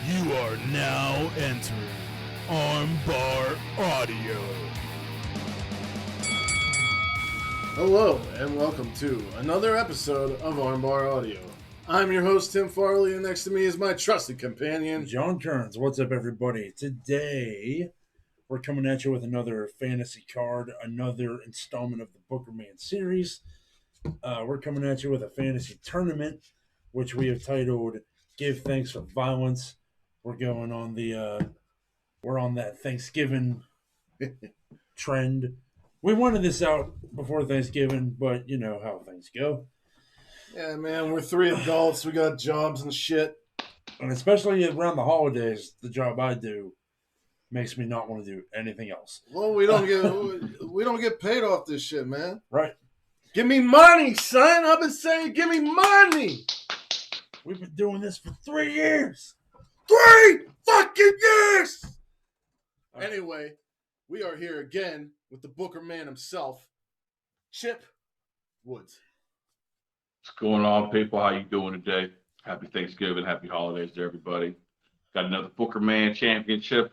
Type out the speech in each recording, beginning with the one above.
You are now entering Armbar Audio. Hello, and welcome to another episode of Armbar Audio. I'm your host, Tim Farley, and next to me is my trusted companion, John Kearns. What's up, everybody? Today, we're coming at you with another fantasy card, another installment of the BOOKERMAN series. We're coming at you with a fantasy tournament, which we have titled "Give Thanks for Violence." We're going on we're on that Thanksgiving trend. We wanted this out before Thanksgiving, but you know how things go. Yeah, man, we're three adults. We got jobs and shit. And especially around the holidays, the job I do makes me not want to do anything else. Well, we don't get paid off this shit, man. Right. Give me money, son. I've been saying, give me money. We've been doing this for 3 years. 3 fucking years. Anyway, we are here again with the BOOKERMAN himself, Chip Woods. What's going on, people? How you doing today? Happy Thanksgiving, happy holidays to everybody. Got another BOOKERMAN Championship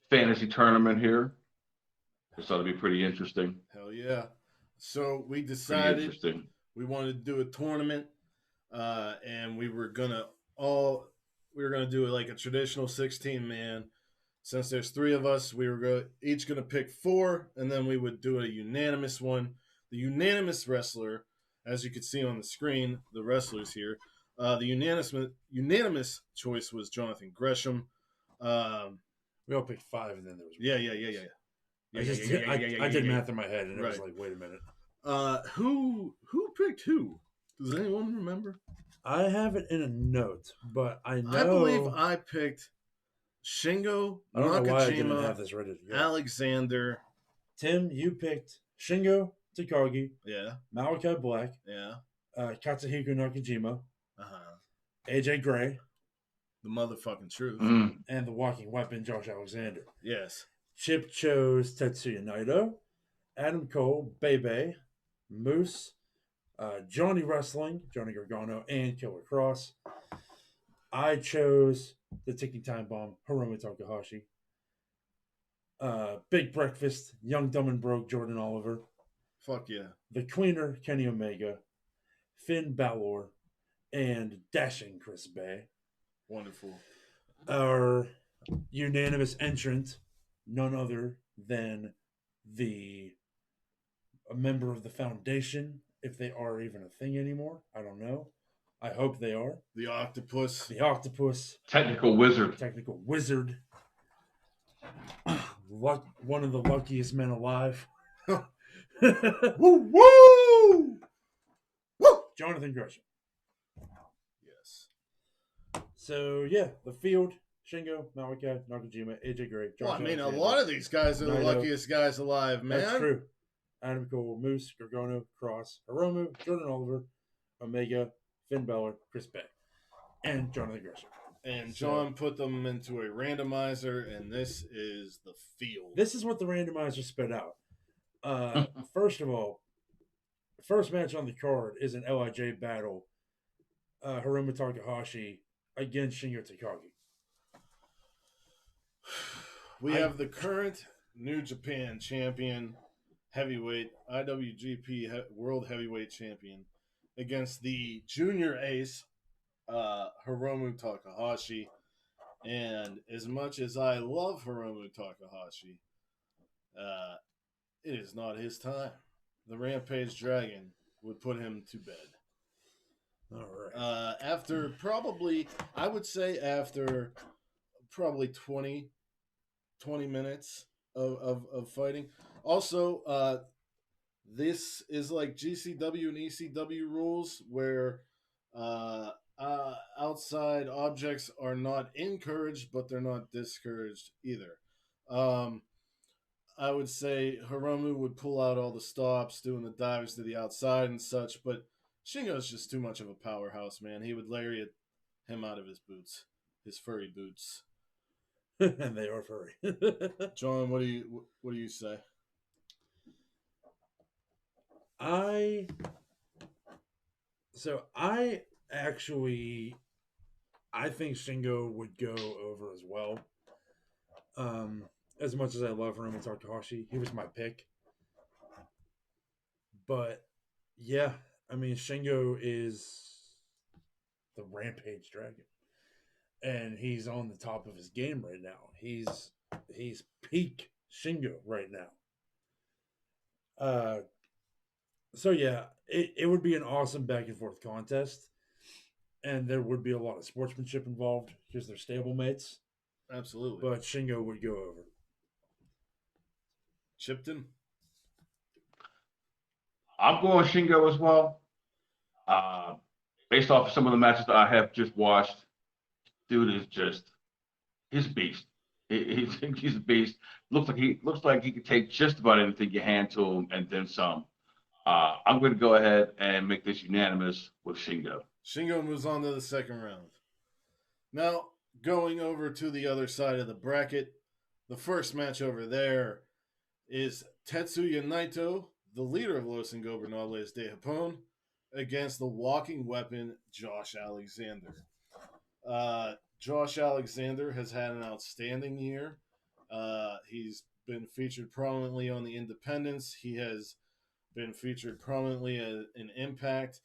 fantasy tournament here. This ought to be pretty interesting. Hell yeah. So we Pretty decided interesting. we wanted to do a tournament, and we were gonna do like a traditional 16-man. Since there's 3 of us, we were each gonna pick 4, and then we would do a unanimous one. The unanimous wrestler, as you can see on the screen, the wrestlers here, the unanimous choice was Jonathan Gresham. We all picked 5, and then there was Yeah. I did math in my head, and it was like, wait a minute. Who picked who? Does anyone remember? I have it in a note, but I know. I believe I picked Shingo, I don't know why I didn't Nakajima, have this ready to go. Alexander. Tim, you picked Shingo, Takagi, Yeah. Malachi Black, Yeah. Katsuhiko Nakajima, Uh-huh. AJ Gray, The motherfucking truth. and the walking weapon, Josh Alexander. Yes. Chip chose Tetsuya Naito, Adam Cole, Bebe, Moose, Johnny Wrestling, Johnny Gargano, and Killer Cross. I chose the Ticking Time Bomb, Hiromu Takahashi. Big Breakfast, Young, Dumb, and Broke, Jordan Oliver. Fuck yeah. The Queener, Kenny Omega. Finn Balor, and Dashing Chris Bay. Wonderful. Our unanimous entrant, none other than a member of the Foundation, if they are even a thing anymore. I don't know. I hope they are. The Octopus. The Octopus. Technical wizard. Technical Wizard. One of the luckiest men alive. Woo woo! Woo! Jonathan Gresham. Yes. So, yeah, the field. Shingo, Malachi, Nakajima, AJ Gray. Well, I mean, a Alexander. lot of these guys are the Naito. luckiest guys alive, man. That's true. Adam Cole, Moose, Gargano, Cross, Hiromu, Jordan Oliver, Omega, Finn Balor, Chris Bay, and Jonathan Gresham. And John put them into a randomizer, and this is the field. This is what the randomizer spit out. First of all, the first match on the card is an LIJ battle. Hiromu Takahashi against Shingo Takagi. We have the current New Japan champion, heavyweight, IWGP World Heavyweight Champion, against the junior ace, Hiromu Takahashi. And as much as I love Hiromu Takahashi, it is not his time. The Rampage Dragon would put him to bed. All right. After probably 20 minutes of fighting. Also, this is like GCW and ECW rules where outside objects are not encouraged, but they're not discouraged either. I would say Hiromu would pull out all the stops, doing the dives to the outside and such, but Shingo's just too much of a powerhouse, man. He would lariat him out of his boots, his furry boots. And they are furry. John, what do you say? I actually I think Shingo would go over as well. As much as I love Roman Takahashi, he was my pick. But yeah, I mean Shingo is the Rampage Dragon, and he's on the top of his game right now. He's peak Shingo right now. So yeah, it would be an awesome back and forth contest, and there would be a lot of sportsmanship involved because they're stablemates. Absolutely. But Shingo would go over. Chipton? I'm going Shingo as well. Based off of some of the matches that I have just watched, dude is just he's a beast. He's a beast. Looks like he could take just about anything you hand to him and then some. I'm going to go ahead and make this unanimous with Shingo. Shingo moves on to the second round. Now, going over to the other side of the bracket, the first match over there is Tetsuya Naito, the leader of Los Ingobernables de Japón, against the walking weapon, Josh Alexander. Josh Alexander has had an outstanding year. He's been featured prominently on the Independents. He has been featured prominently in Impact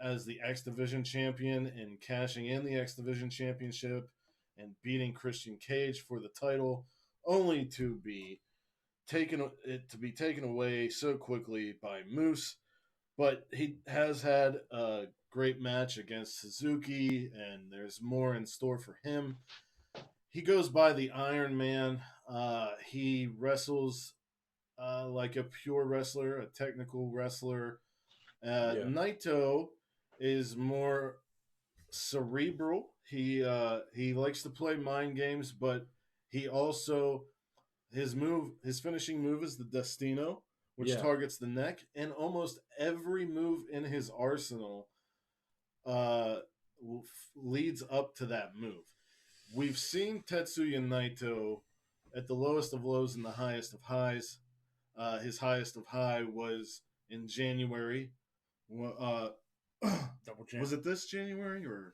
as the X Division champion and cashing in the X Division championship and beating Christian Cage for the title, only to be taken away so quickly by Moose. But he has had a great match against Suzuki, and there's more in store for him. He goes by the Iron Man. He wrestles like a pure wrestler, a technical wrestler. Naito is more cerebral. He likes to play mind games, but he also his finishing move is the Destino, which targets the neck, and almost every move in his arsenal leads up to that move. We've seen Tetsuya Naito at the lowest of lows and the highest of highs. His highest of high was in January. Double champ. Was it this January or?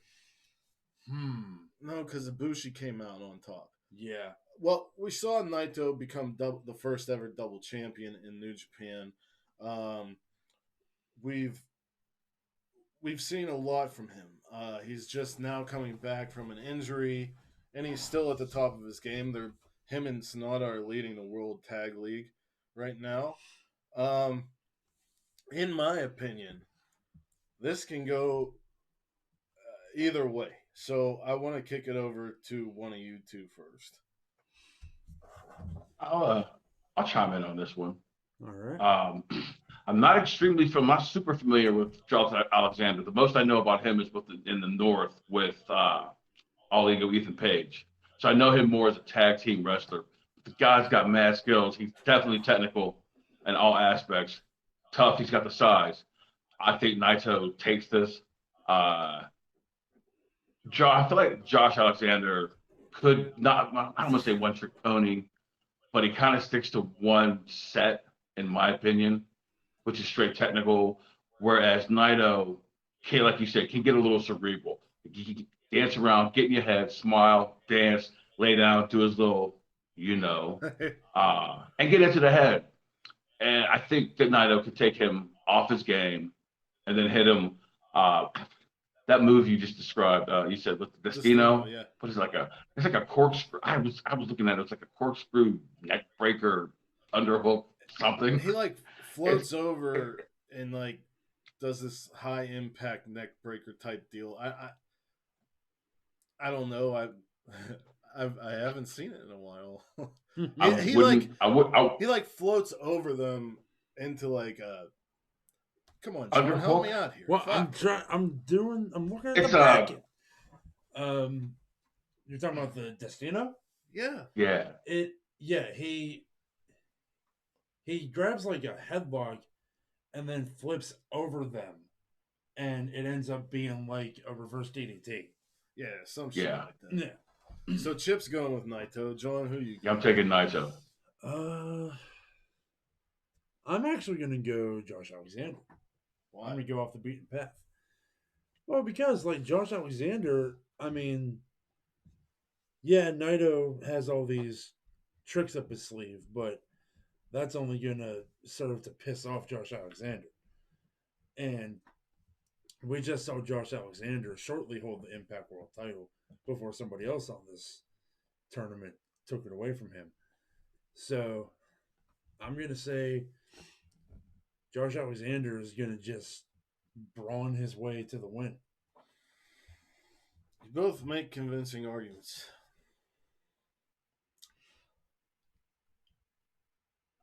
No, because Ibushi came out on top. Yeah. Well, we saw Naito become the first ever double champion in New Japan. We've seen a lot from him. He's just now coming back from an injury, and he's still at the top of his game. Him and Sonata are leading the World Tag League right now. In my opinion, this can go either way. So I want to kick it over to one of you two first. I'll chime in on this one. All right. I'm not super familiar with Charles Alexander. The most I know about him is in the North with All Ego Ethan Page. So I know him more as a tag team wrestler. The guy's got mad skills. He's definitely technical in all aspects. Tough. He's got the size. I think Naito takes this. I feel like Josh Alexander could not, I don't want to say one trick pony, but he kind of sticks to one set, in my opinion, which is straight technical. Whereas Naito, like you said, can get a little cerebral. He can dance around, get in your head, smile, dance, lay down, do his little, and get into the head. And I think that Naito could take him off his game and then hit him. That move you just described, you said with the Destino, yeah. But it's like a corkscrew. I was looking at it. It's like a corkscrew neck breaker, underhook, something. He floats over and does this high impact neck breaker type deal. I don't know. I haven't seen it in a while. He floats over them into a. Come on, John, help me out here. Well, Fuck. I'm looking at the bracket. You're talking about the Destino? Yeah. Yeah. He grabs a headlock and then flips over them, and it ends up being a reverse DDT. Yeah, some shit like that. Yeah. So Chip's going with Naito. John, who you? Yeah, I'm taking Naito. I'm actually going to go Josh Alexander. Why? I'm going to go off the beaten path. Well, because like Josh Alexander, I mean, yeah, Naito has all these tricks up his sleeve, but that's only gonna serve to piss off Josh Alexander. And we just saw Josh Alexander shortly hold the Impact World title before somebody else on this tournament took it away from him. So I'm gonna say Josh Alexander is gonna just brawn his way to the win. You both make convincing arguments.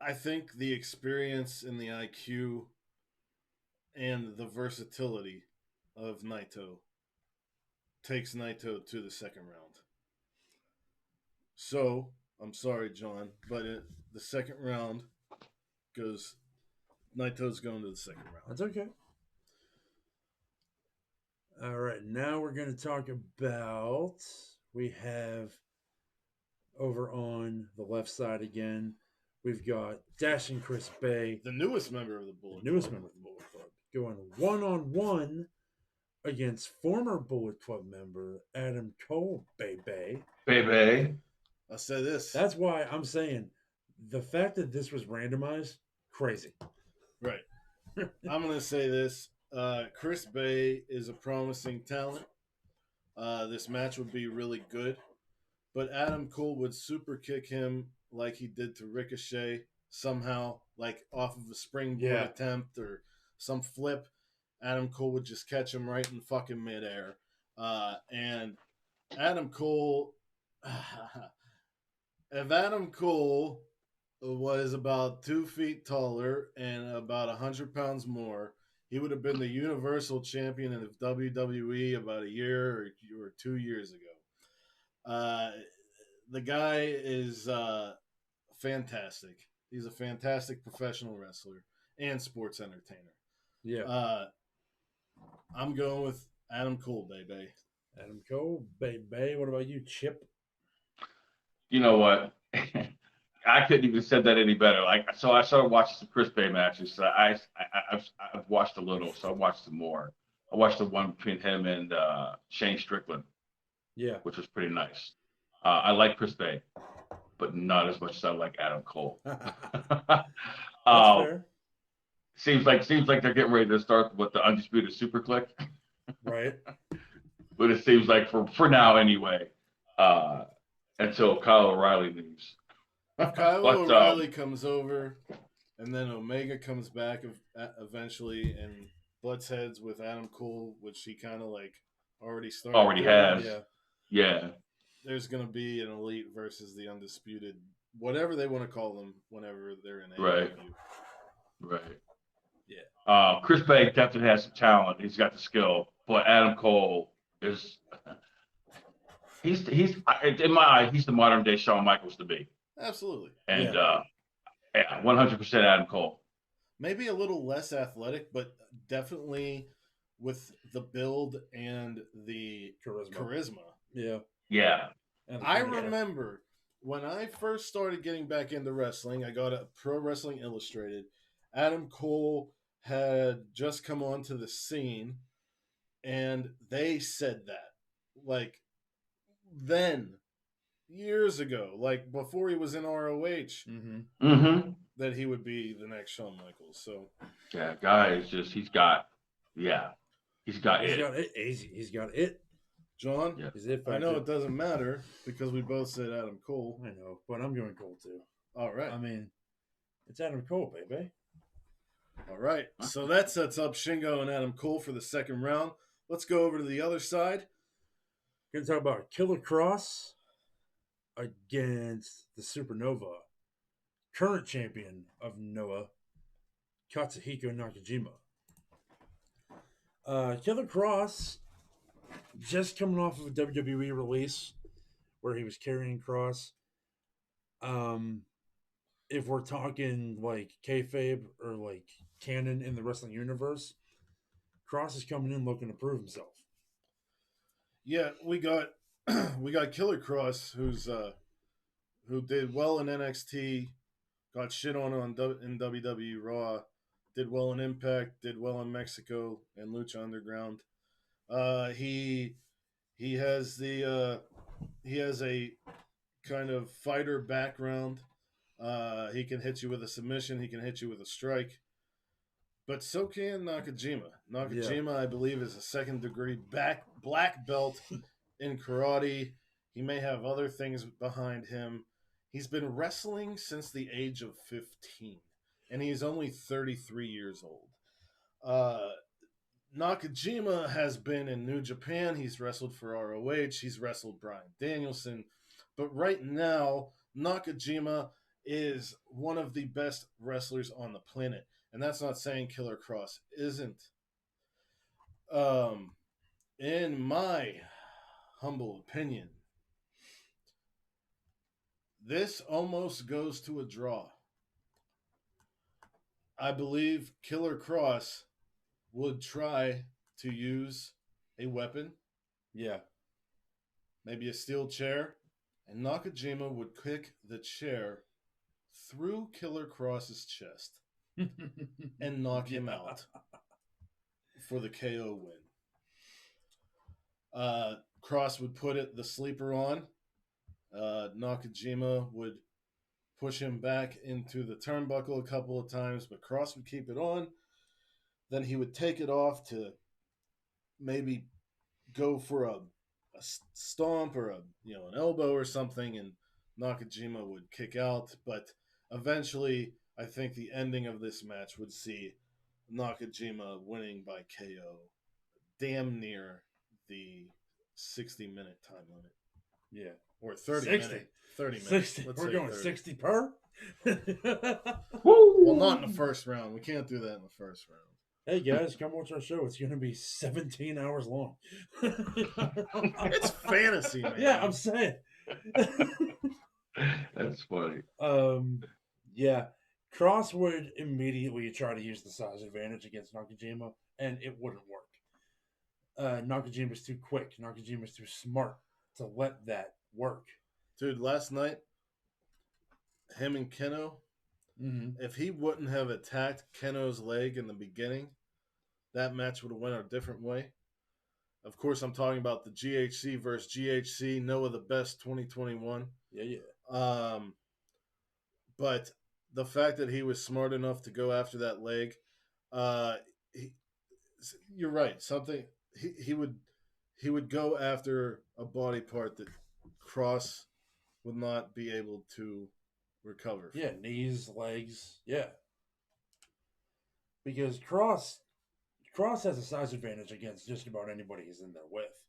I think the experience and the IQ and the versatility of Naito takes Naito to the second round. So, I'm sorry, John, but the second round goes. Naito's going to the second round. That's okay. All right, now we're going to talk about. We have over on the left side again. We've got Dashing Chris Bay, The newest member of the Bullet the newest Club. member of the Bullet Club, going 1-on-1 against former Bullet Club member Adam Cole, baby. Baby. I'll say this. That's why I'm saying the fact that this was randomized, crazy. Right. I'm going to say this. Chris Bay is a promising talent. This match would be really good. But Adam Cole would super kick him like he did to Ricochet somehow, like off of a springboard attempt or some flip. Adam Cole would just catch him right in fucking midair. And Adam Cole, if Adam Cole was about 2 feet taller and about 100 pounds more, he would have been the Universal Champion of WWE about a year or 2 years ago. The guy is fantastic. He's a fantastic professional wrestler and sports entertainer. Yeah. I'm going with Adam Cole, baby. Adam Cole, baby. What about you, Chip? You know what? I couldn't even said that any better. So I started watching some Chris Bay matches. So I've watched a little, so I watched some more. I watched the one between him and Shane Strickland, Yeah. which was pretty nice. I like Chris Bay, but not as much as I like Adam Cole. That's fair. Seems like they're getting ready to start with the Undisputed Super Click. Right. But it seems like for now anyway, until Kyle O'Reilly leaves. If Kyle O'Reilly comes over, and then Omega comes back eventually and butts heads with Adam Cole, which he kind of like already started. Already has. Yeah. There's going to be an Elite versus the Undisputed, whatever they want to call them, whenever they're in AEW. Right. Yeah. Chris Bay definitely has some talent. He's got the skill, but Adam Cole is. He's in my eye, he's the modern day Shawn Michaels to me. Absolutely. And 100% Adam Cole. Maybe a little less athletic, but definitely with the build and the charisma. Yeah. Yeah. I remember when I first started getting back into wrestling, I got a Pro Wrestling Illustrated. Adam Cole had just come onto the scene, and they said that. Like, then, years ago, like before he was in ROH, that he would be the next Shawn Michaels. So, yeah, guy is just, he's got it. He's got it. He's got it. John, I know it doesn't matter because we both said Adam Cole. I know, but I'm going Cole too. All right. I mean, it's Adam Cole, baby. All right. So that sets up Shingo and Adam Cole for the second round. Let's go over to the other side. We're going to talk about Killer Cross against the Supernova, current champion of Noah, Katsuhiko Nakajima. Killer Cross, just coming off of a WWE release where he was carrying Cross. If we're talking like kayfabe or like canon in the wrestling universe, Cross is coming in looking to prove himself. Yeah, we got Killer Cross, who did well in NXT, got shit on in WWE Raw, did well in Impact, did well in Mexico and Lucha Underground. He has he has a kind of fighter background. He can hit you with a submission. He can hit you with a strike. But so can Nakajima. Nakajima, I believe, is a second-degree black belt in karate. He may have other things behind him. He's been wrestling since the age of 15, and he's only 33 years old. Nakajima has been in New Japan. He's wrestled for ROH. He's wrestled Bryan Danielson. But right now, Nakajima is one of the best wrestlers on the planet. And that's not saying Killer Cross isn't. In my humble opinion, this almost goes to a draw. I believe Killer Cross would try to use a weapon. Yeah. Maybe a steel chair. And Nakajima would kick the chair through Killer Cross's chest and knock him out for the KO win. Cross would put the sleeper on. Nakajima would push him back into the turnbuckle a couple of times, but Cross would keep it on. Then he would take it off to maybe go for a stomp or an elbow or something, and Nakajima would kick out. But eventually, I think the ending of this match would see Nakajima winning by KO, damn near the 60-minute time limit. Yeah. Or 30 60. minutes. 30 minutes. 60. Let's We're say going 30. 60 per? Well, not in the first round. We can't do that in the first round. Hey, guys, come watch our show. It's going to be 17 hours long. It's fantasy, man. Yeah, I'm saying. That's funny. Yeah. Cross would immediately try to use the size advantage against Nakajima, and it wouldn't work. Nakajima's too quick. Nakajima's too smart to let that work. Dude, last night, him and Keno, if he wouldn't have attacked Keno's leg in the beginning, that match would have went a different way. Of course, I'm talking about the GHC versus GHC, Noah the Best 2021. Yeah. But the fact that he was smart enough to go after that leg, you're right. He would go after a body part that Cross would not be able to recover from. Yeah, knees, legs. Yeah. Because Cross has a size advantage against just about anybody he's in there with.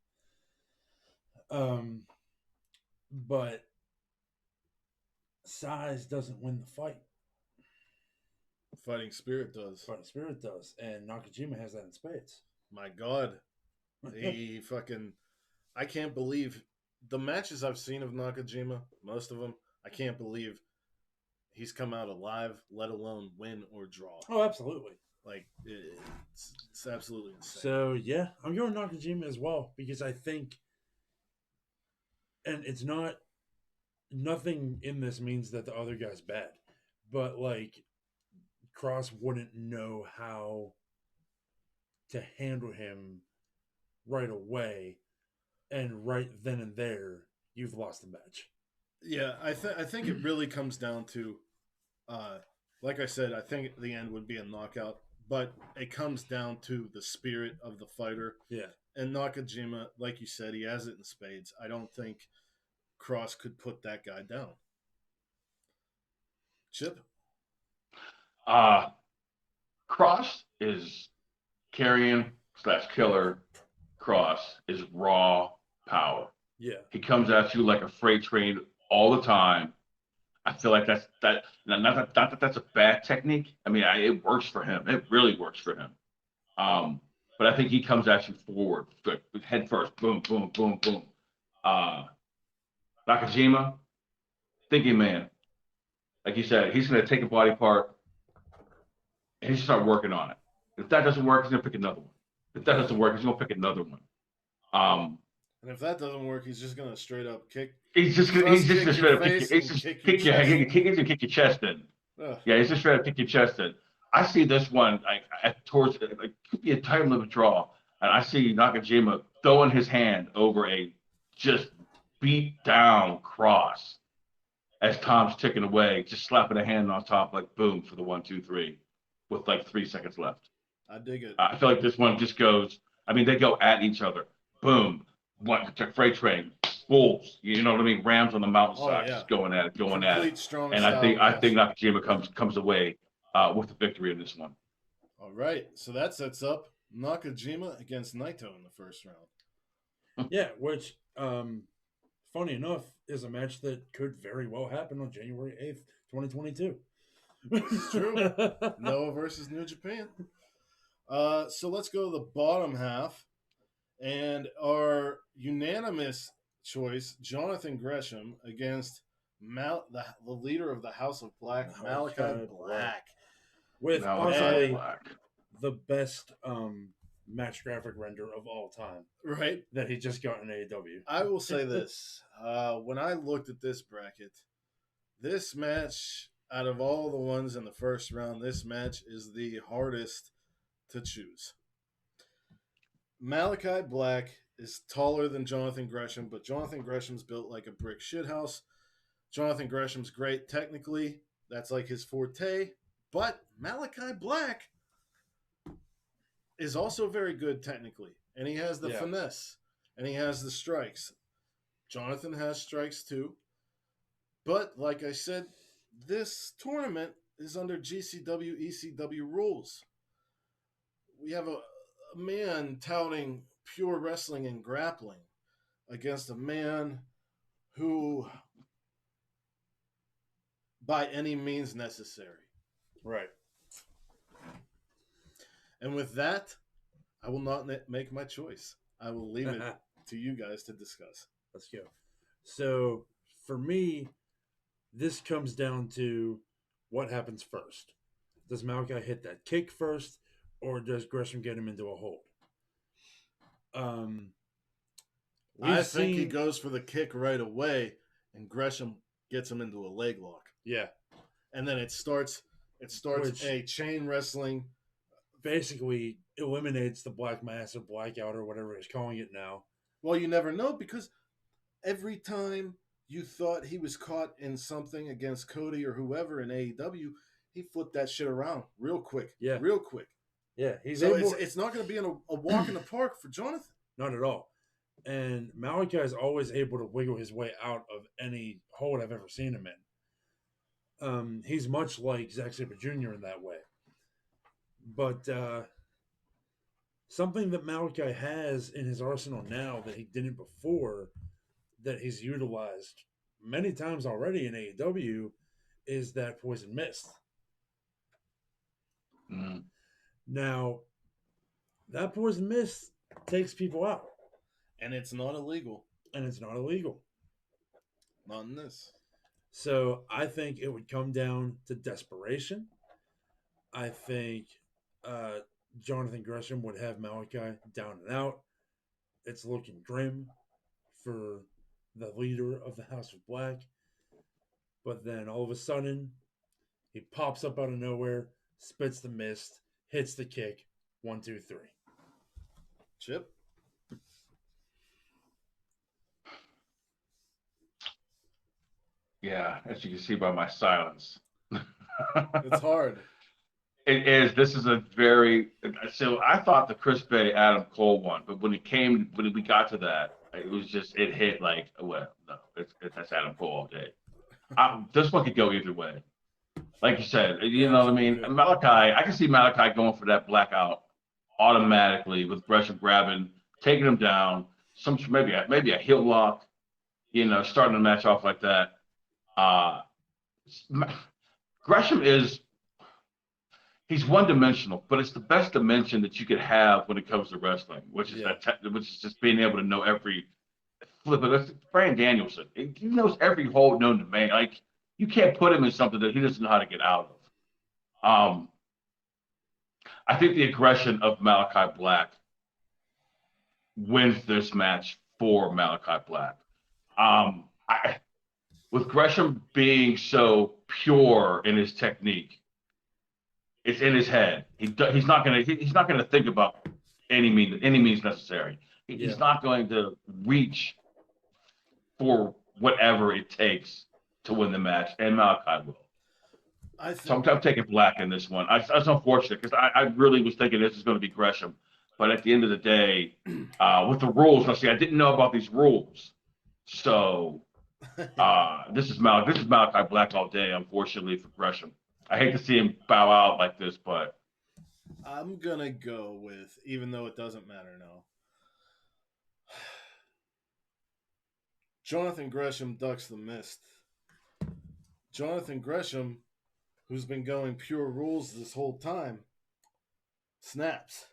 But size doesn't win the fight. Fighting Spirit does. Fighting Spirit does. And Nakajima has that in spades. My God. He fucking... I can't believe... The matches I've seen of Nakajima, most of them, I can't believe he's come out alive, let alone win or draw. Oh, absolutely. Like, it's absolutely insane. So, yeah, I'm going Nakajima as well because I think, and it's not, nothing in this means that the other guy's bad, but like, Cross wouldn't know how to handle him right away, and right then and there, you've lost the match. Yeah, I think it really comes down to, like I said, I think the end would be a knockout, but it comes down to the spirit of the fighter. Yeah. And Nakajima, like you said, he has it in spades. I don't think Cross could put that guy down. Chip? Cross is carrying / killer. Cross is raw power. Yeah. He comes at you like a freight train all the time. I feel like that's not that that's a bad technique. I mean, it works for him. It really works for him. But I think he comes at you forward, head first, boom, boom, boom, boom. Nakajima, thinking man, like you said, he's going to take a body part and he's going to start working on it. If that doesn't work, he's going to pick another one. If that doesn't work, he's going to pick another one. And if that doesn't work, he's just going to straight up kick. He's just going to straight up kick your chest in. Ugh. Yeah, he's just straight up kick your chest in. I see this one like towards like could be a time limit draw. and I see Nakajima throwing his hand over a just beat down cross as Tom's ticking away, just slapping a hand on top, like boom for the 1, 2, 3, with like 3 seconds left. I dig it. I feel like this one just goes. I mean, they go at each other. Boom, freight train, wolves. You know what I mean? Rams on the mountainside, just going at it, Complete strong And style I think match. Nakajima comes away with the victory in this one. All right, so that sets up Nakajima against Naito in the first round. Yeah, which, funny enough, is a match that could very well happen on January 8th, 2022. It's true. Noah versus New Japan. So let's go to the bottom half. And our unanimous choice, Jonathan Gresham against the leader of the House of Black, Malachi Black. With Malachi possibly Black. the best match graphic render of all time. Right. That he just got in AEW. I will say this. When I looked at this bracket, this match, out of all the ones in the first round, this match is the hardest to choose. Malachi Black is taller than Jonathan Gresham, but Jonathan Gresham's built like a brick shithouse. Jonathan Gresham's great technically. That's like his forte. But Malachi Black is also very good technically. And he has the finesse. And he has the strikes. Jonathan has strikes too. But like I said, this tournament is under GCW, ECW rules. We have a man touting pure wrestling and grappling against a man who, by any means necessary. Right. And with that, I will not make my choice. I will leave it to you guys to discuss. Let's go. So, for me, this comes down to what happens first. Does Malachi hit that kick first, or does Gresham get him into a hold? I think he goes for the kick right away, and Gresham gets him into a leg lock. Yeah. And then it starts a chain wrestling. Basically eliminates the Black Mass or Blackout or whatever he's calling it now. Well, you never know, because every time you thought he was caught in something against Cody or whoever in AEW, he flipped that shit around real quick. Yeah. Real quick. Yeah. It's not going to be a walk in the park for Jonathan. Not at all. And Malachi is always able to wiggle his way out of any hold I've ever seen him in. He's much like Zack Sabre Jr. in that way. But something that Malachi has in his arsenal now that he didn't before, that he's utilized many times already in AEW, is that poison mist. Mm. Now, that poison mist takes people out. And it's not illegal. Not in this. So I think it would come down to desperation. I think Jonathan Gresham would have Malachi down and out. It's looking grim for the leader of the House of Black. But then all of a sudden, he pops up out of nowhere, spits the mist, hits the kick. 1, 2, 3. Chip? Yeah, as you can see by my silence. It's hard. It is. This is a very. So I thought the Chris Bay Adam Cole one, but when we got to that, it was just, it hit like, well, no, that's Adam Cole all day. This one could go either way. Like you said, you know what I mean? Malachi, I can see Malachi going for that blackout automatically with Gresham grabbing, taking him down, maybe a heel lock, starting the match off like that. Gresham he's one-dimensional, but it's the best dimension that you could have when it comes to wrestling, which is which is just being able to know every flip. It's Bryan Danielson. He knows every hold known to man. Like, you can't put him in something that he doesn't know how to get out of. I think the aggression of Malachi Black wins this match for Malachi Black. With Gresham being so pure in his technique, it's in his head. He's not gonna think about any means necessary. He's Yeah. not going to reach for whatever it takes to win the match, and Malachi will. So I'm taking Black in this one. That's unfortunate because I really was thinking this is going to be Gresham, but at the end of the day, with the rules, now see, I didn't know about these rules, so this is Malachi Black all day. Unfortunately for Gresham, I hate to see him bow out like this, but I'm gonna go with, even though it doesn't matter now, Jonathan Gresham ducks the mist. Jonathan Gresham, who's been going pure rules this whole time, snaps.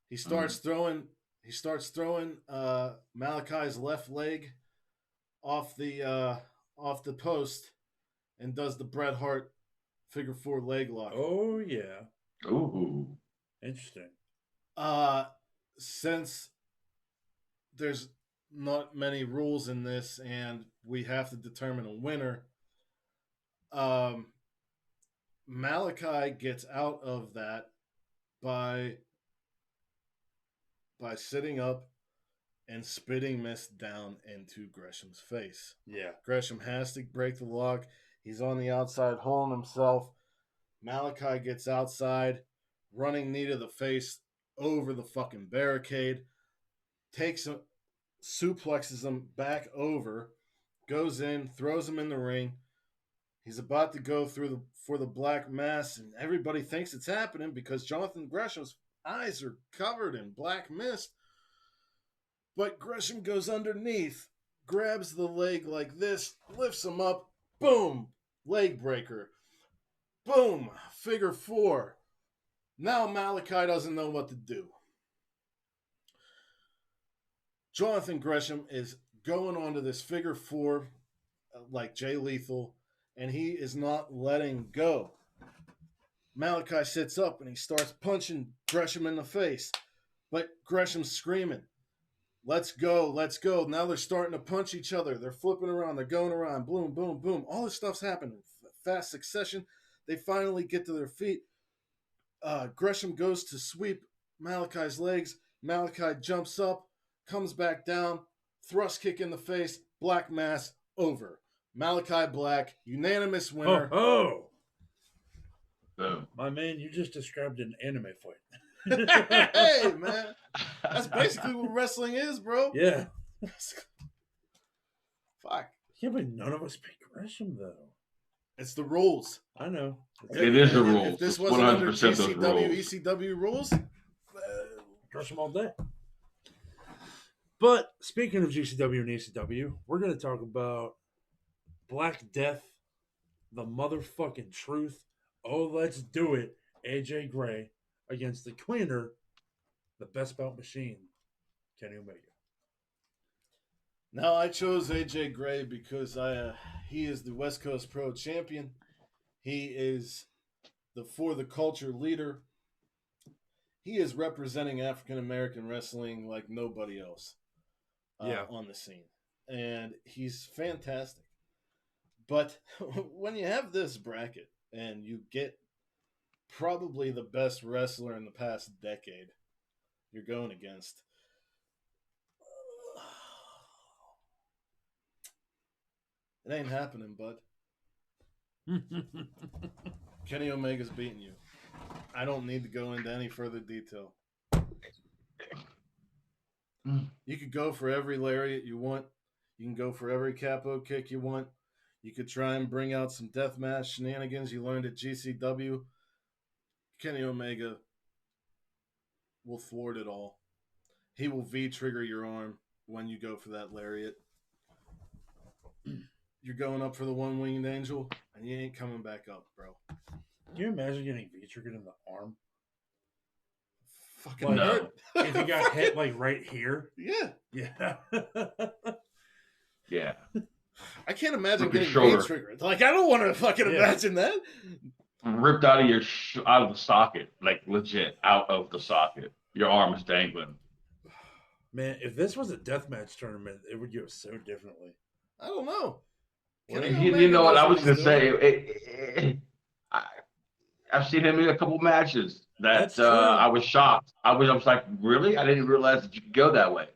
He starts throwing Malachi's left leg off the post and does the Bret Hart figure 4 leg lock. Oh yeah. ooh, Interesting. Since there's not many rules in this and we have to determine a winner, Malachi gets out of that by sitting up and spitting mist down into Gresham's face. Yeah. Gresham has to break the lock. He's on the outside holding himself. Malachi gets outside, running knee to the face over the fucking barricade, takes him, suplexes him back over, goes in, throws him in the ring. He's about to go through for the black mass, and everybody thinks it's happening because Jonathan Gresham's eyes are covered in black mist. But Gresham goes underneath, grabs the leg like this, lifts him up, boom, leg breaker. Boom, figure 4. Now Malachi doesn't know what to do. Jonathan Gresham is going onto this figure 4 like Jay Lethal, and he is not letting go. Malachi sits up and he starts punching Gresham in the face. But Gresham's screaming, let's go, let's go. Now they're starting to punch each other. They're flipping around. They're going around. Boom, boom, boom. All this stuff's happening in fast succession. They finally get to their feet. Gresham goes to sweep Malachi's legs. Malachi jumps up, comes back down, thrust kick in the face, black mass, over. Malachi Black, unanimous winner. Oh. boom. My man, you just described an anime fight. Hey, man. That's basically what wrestling is, bro. Yeah. Fuck. Yeah, but none of us picked Gresham, though. It's the rules. I know. It is the rules. If this It's wasn't under 100% those GCW, rules. ECW rules, Gresham all day. But speaking of GCW and ECW, we're going to talk about Black Death, the motherfucking truth. Oh, let's do it. AJ Gray against the cleaner, the best bout machine, Kenny Omega. now I chose AJ Gray because he is the West Coast Pro Champion. He is the For the Culture leader. He is representing African American wrestling like nobody else on the scene. And he's fantastic. But when you have this bracket and you get probably the best wrestler in the past decade you're going against, it ain't happening, bud. Kenny Omega's beating you. I don't need to go into any further detail. You could go for every lariat you want. You can go for every capo kick you want. You could try and bring out some deathmatch shenanigans you learned at GCW. Kenny Omega will thwart it all. He will V-trigger your arm when you go for that lariat. You're going up for the one-winged angel, and you ain't coming back up, bro. Can you imagine getting V-triggered in the arm? Fucking No. hurt. If you got hit like right here? Yeah. Yeah. Yeah. I can't imagine Rip your getting shoulder. V-triggered. Like, I don't want to fucking imagine that. Ripped out of out of the socket, like legit out of the socket. Your arm is dangling. Man, if this was a deathmatch tournament, it would go so differently. I don't know. Well, Kenny You Omega know what knows I was he's gonna doing. say? I've seen him in a couple matches. That's true. I was shocked. I was like, really? I didn't realize that you could go that way.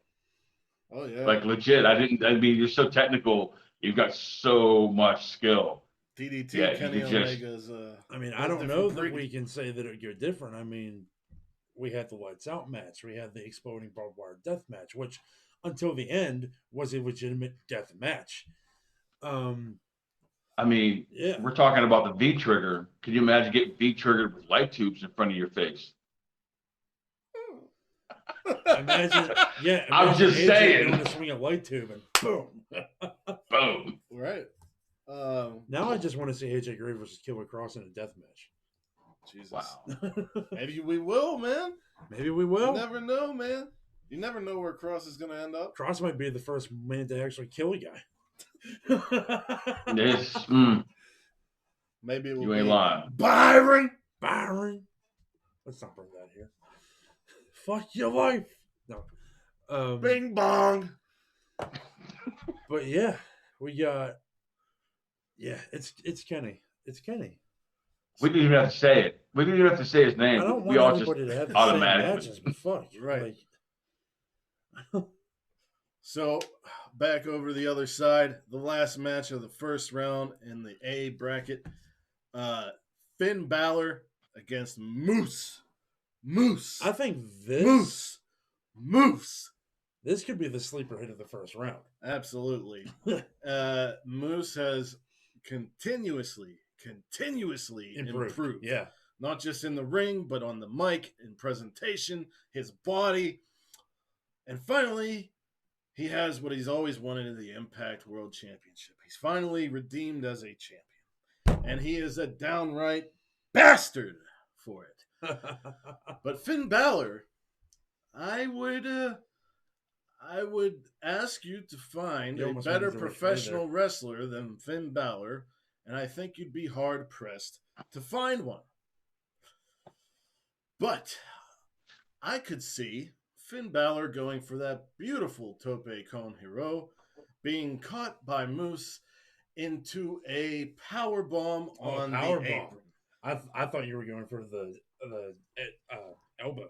Oh yeah. Like legit. I mean, you're so technical. You've got so much skill. DDT Yeah, you Kenny could just. Omega's. I mean, whole I don't different know that breed. we can say that you're different. I mean, we had the lights out match. We had the exploding barbed wire death match, which until the end was a legitimate death match. I mean, Yeah. we're talking about the V trigger. Can you imagine getting V triggered with light tubes in front of your face? Imagine, yeah. I'm just AJ saying. going to swing a light tube and boom. Boom. Right. Now I just want to see AJ Gray versus Killer Cross in a death match. Jesus. Wow. Maybe we will, man. Maybe we will. You never know, man. You never know where Cross is going to end up. Cross might be the first man to actually kill a guy. This, Maybe it will you ain't be lying. Byron. Let's not bring that here. Fuck your life. No. Bing bong. But yeah, we got. Yeah, it's Kenny. It's Kenny. We didn't even have to say it. We didn't even have to say his name. I don't We want all just everybody to have the same automatically. matches, but fuck. Right. Like, So, back over the other side, the last match of the first round in the A bracket, Finn Balor against Moose. I think this Moose. This could be the sleeper hit of the first round. Absolutely. Moose has continuously improved. Yeah. Not just in the ring, but on the mic, in presentation, his body. And finally, he has what he's always wanted in the Impact World Championship. He's finally redeemed as a champion. And he is a downright bastard for it. But Finn Balor, I would ask you to find You a almost better wanted to professional wrestler than Finn Balor, and I think you'd be hard pressed to find one. But I could see Finn Balor going for that beautiful tope con hero, being caught by Moose into a power bomb on the apron. I thought you were going for the elbow.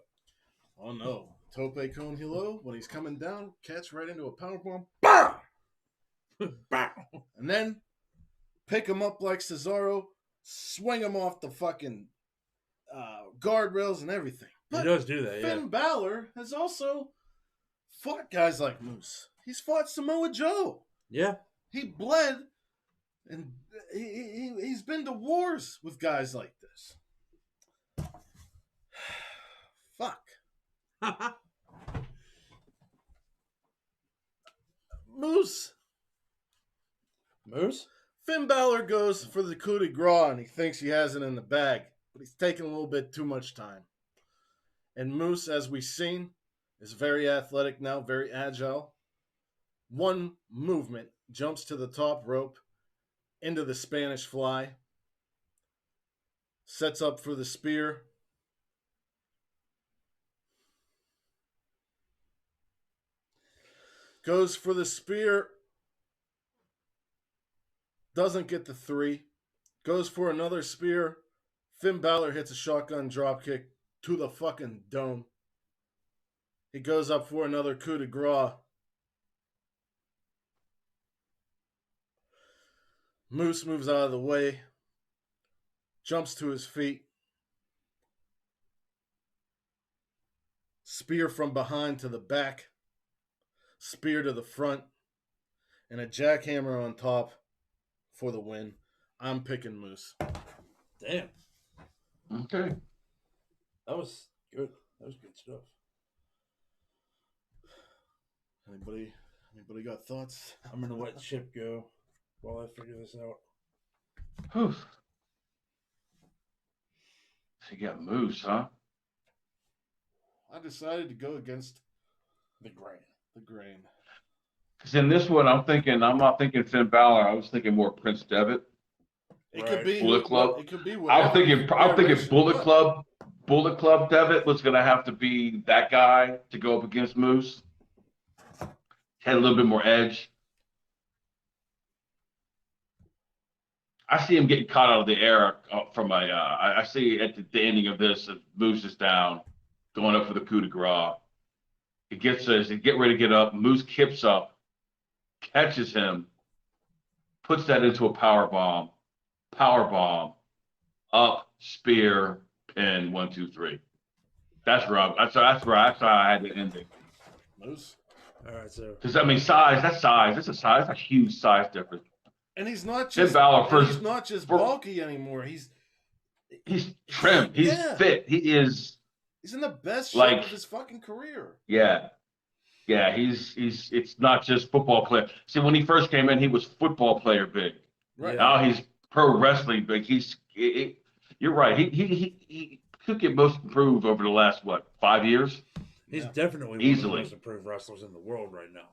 Oh no. Tope con hilo, when he's coming down, catch right into a power bomb. Bah! Bow. And then pick him up like Cesaro, swing him off the fucking guardrails and everything. He But does do that, yeah. Finn Balor has also fought guys like Moose. He's fought Samoa Joe. Yeah. He bled, and he's been to wars with guys like this. Fuck. Moose. Finn Balor goes for the coup de grace, and he thinks he has it in the bag, but he's taking a little bit too much time. And Moose, as we've seen, is very athletic now, very agile. One movement, jumps to the top rope, into the Spanish fly, sets up for the spear. Goes for the spear. Doesn't get the 3. Goes for another spear. Finn Balor hits a shotgun dropkick to the fucking dome. He goes up for another coup de grace. Moose moves out of the way. Jumps to his feet. Spear from behind to the back. Spear to the front. And a jackhammer on top for the win. I'm picking Moose. Damn. Okay. That was good. That was good stuff. Anybody got thoughts? I'm going to let Chip go while I figure this out. Whew. So you got Moose, huh? I decided to go against The grain. the grain. Because in this one, I'm not thinking Finn Balor. I was thinking more Prince Devitt. It could be Bullet Club. It could be. I'm thinking Bullet Club. Bullet Club Devitt was going to have to be that guy to go up against Moose. Had a little bit more edge. I see him getting caught out of the air from a. I see at the ending of this, Moose is down, going up for the coup de grace. He gets this. He get ready to get up. Moose kips up, catches him, puts that into a power bomb, up, spear, pin, 1, 2, 3. That's where that's how I had to end it. Moose. All right, so Because I mean, size. That's a huge size difference. And he's not Finn just Balor he's not just for- bulky anymore. He's trim. He's Yeah. fit. He is. in the best Like- shape of his fucking career. Yeah. He's. It's not just football player. See, when he first came in, he was football player big. Right. Yeah. Now he's pro wrestling big. You're right. He could get most improved over the last 5 years. he's Yeah. definitely one of Easily. the most improved wrestlers in the world right now.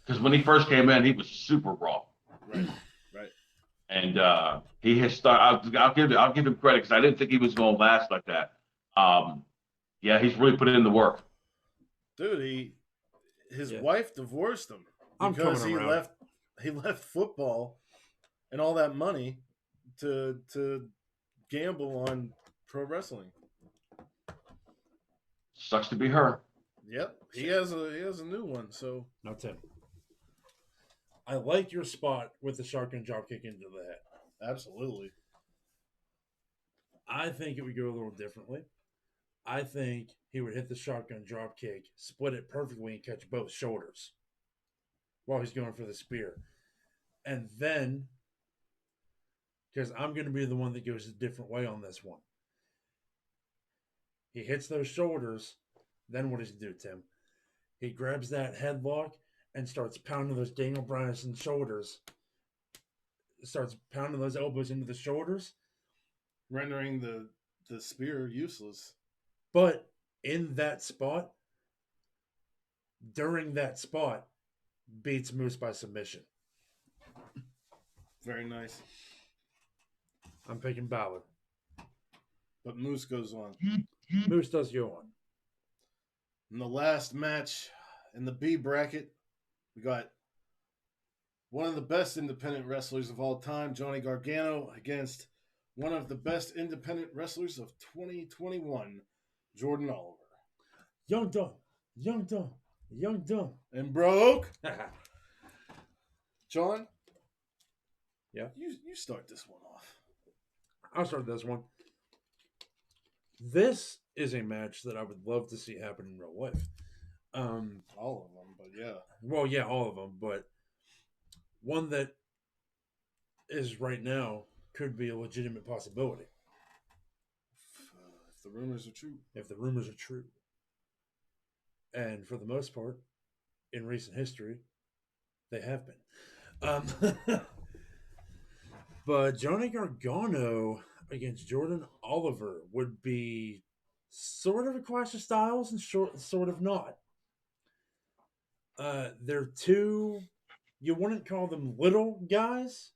Because when he first came in, he was super raw. Right. Right. And he has started. I'll give him credit because I didn't think he was going to last like that. Yeah, he's really put in the work. Dude, his Yeah. wife divorced him I'm because coming he around. left football and all that money to gamble on pro wrestling. Sucks to be her. Yep. He has a new one, so Now, Tim, I like your spot with the shotgun drop kick into the head. absolutely. I think it would go a little differently. I think he would hit the shotgun drop kick, split it perfectly, and catch both shoulders while he's going for the spear. And then, because I'm going to be the one that goes a different way on this one, he hits those shoulders. Then what does he do, Tim? He grabs that headlock and starts pounding those Daniel Bryanson shoulders. Starts pounding those elbows into the shoulders. Rendering the spear useless. But in that spot, during that spot, beats Moose by submission. Very nice. I'm picking Balor. But Moose goes on. Moose does go on. In the last match in the B bracket, we got one of the best independent wrestlers of all time, Johnny Gargano, against one of the best independent wrestlers of 2021, Jordan Oliver. Young Dumb. And broke. John? Yeah? You start this one off. I'll start this one. This is a match that I would love to see happen in real life. All of them, but yeah. Well, yeah, all of them, but one that is right now could be a legitimate possibility. If the rumors are true. If the rumors are true. And for the most part, in recent history, they have been. But Johnny Gargano against Jordan Oliver would be sort of a clash of styles and sort of not. They're two, you wouldn't call them little guys,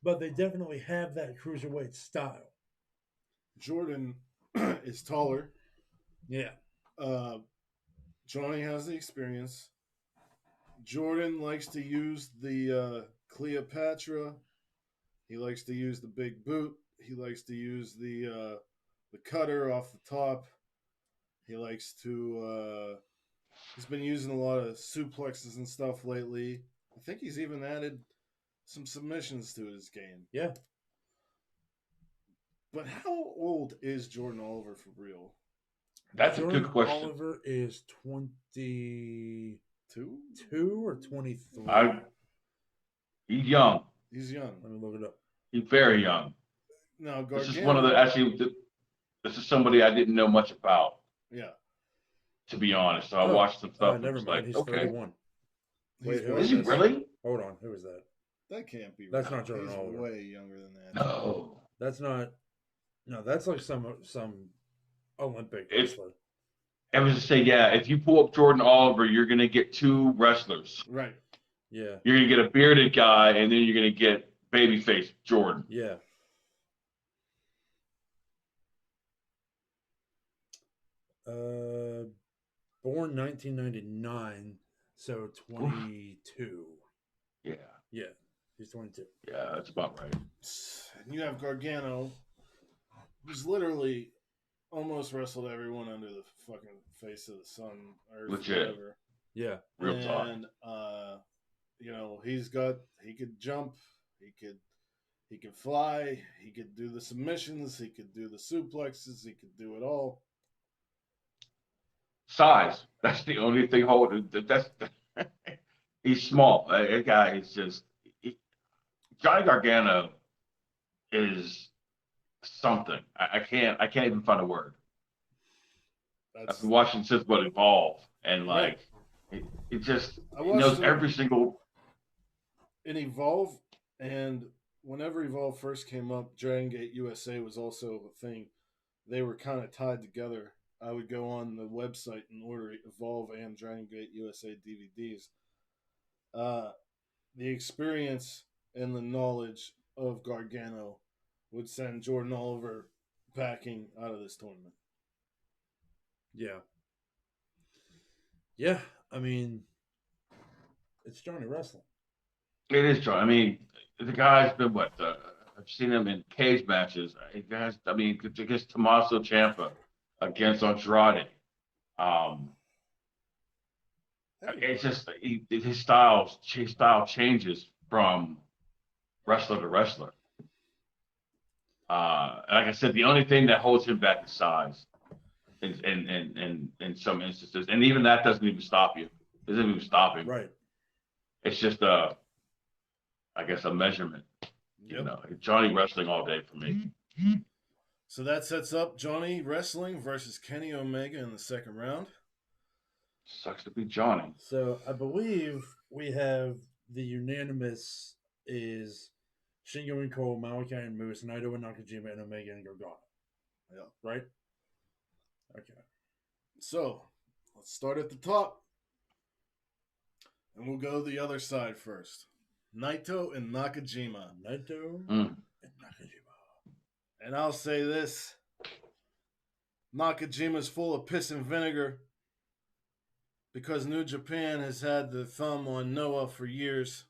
but they definitely have that cruiserweight style. Jordan is taller. Yeah. Johnny has the experience. Jordan likes to use the Cleopatra. He likes to use the big boot. He likes to use the cutter off the top. He likes to. He's been using a lot of suplexes and stuff lately. I think he's even added some submissions to his game. Yeah. But how old is Jordan Oliver for real? That's Jordan a good question. Oliver is 22 2? or 23. He's young. He's young. Let me look it up. He's very young. Now Gargano. This is one of the this is somebody I didn't know much about, Yeah. to be honest. So I watched some stuff. And Never was mind. like, He's okay, 31. Wait, who is he this? really? Hold on. Who is that? That can't be. That's right. not Jordan He's Oliver. way younger than that. No. That's not. No, that's like some Olympic It's- wrestler. I was to say, yeah, if you pull up Jordan Oliver, you're gonna get two wrestlers. Right. Yeah. You're gonna get a bearded guy, and then you're gonna get babyface Jordan. Yeah. Born 1999, so 22. Yeah. Yeah. He's 22. Yeah, that's about right. And you have Gargano, who's literally almost wrestled everyone under the fucking face of the sun, earth, Legit. whatever. Yeah. Real talk. And he could jump, he could fly, he could do the submissions, he could do the suplexes, he could do it all. Size. That's the only thing holding. He's small. That guy is just. Johnny Gargano is something. I can't even find a word. I've been watching since what Evolve, and like it just he knows every single. In Evolve, and whenever Evolve first came up, Dragon Gate USA was also a thing. They were kind of tied together. I would go on the website and order Evolve and Dragon Gate USA DVDs. The experience and the knowledge of Gargano would send Jordan Oliver packing out of this tournament. Yeah. Yeah. I mean, it's Johnny Wrestling. It is Johnny. I mean, the guy's been what? I've seen him in cage matches. Against Tommaso Ciampa, against Andrade. It's just his style changes from wrestler to wrestler. Like I said, the only thing that holds him back is size, in some instances, and even that doesn't even stop you. It doesn't even stop him. Right. It's just a measurement. Yep. Johnny Wrestling all day for me. So that sets up Johnny Wrestling versus Kenny Omega in the second round. Sucks to be Johnny. So I believe we have the unanimous is Shingo and Cole, Malachi and Moose, Naito and Nakajima, and Omega and Gargano. Yeah. Right? Okay. So let's start at the top. And we'll go the other side first. Naito and Nakajima. Naito and Nakajima. And I'll say this. Nakajima's full of piss and vinegar because New Japan has had the thumb on Noah for years.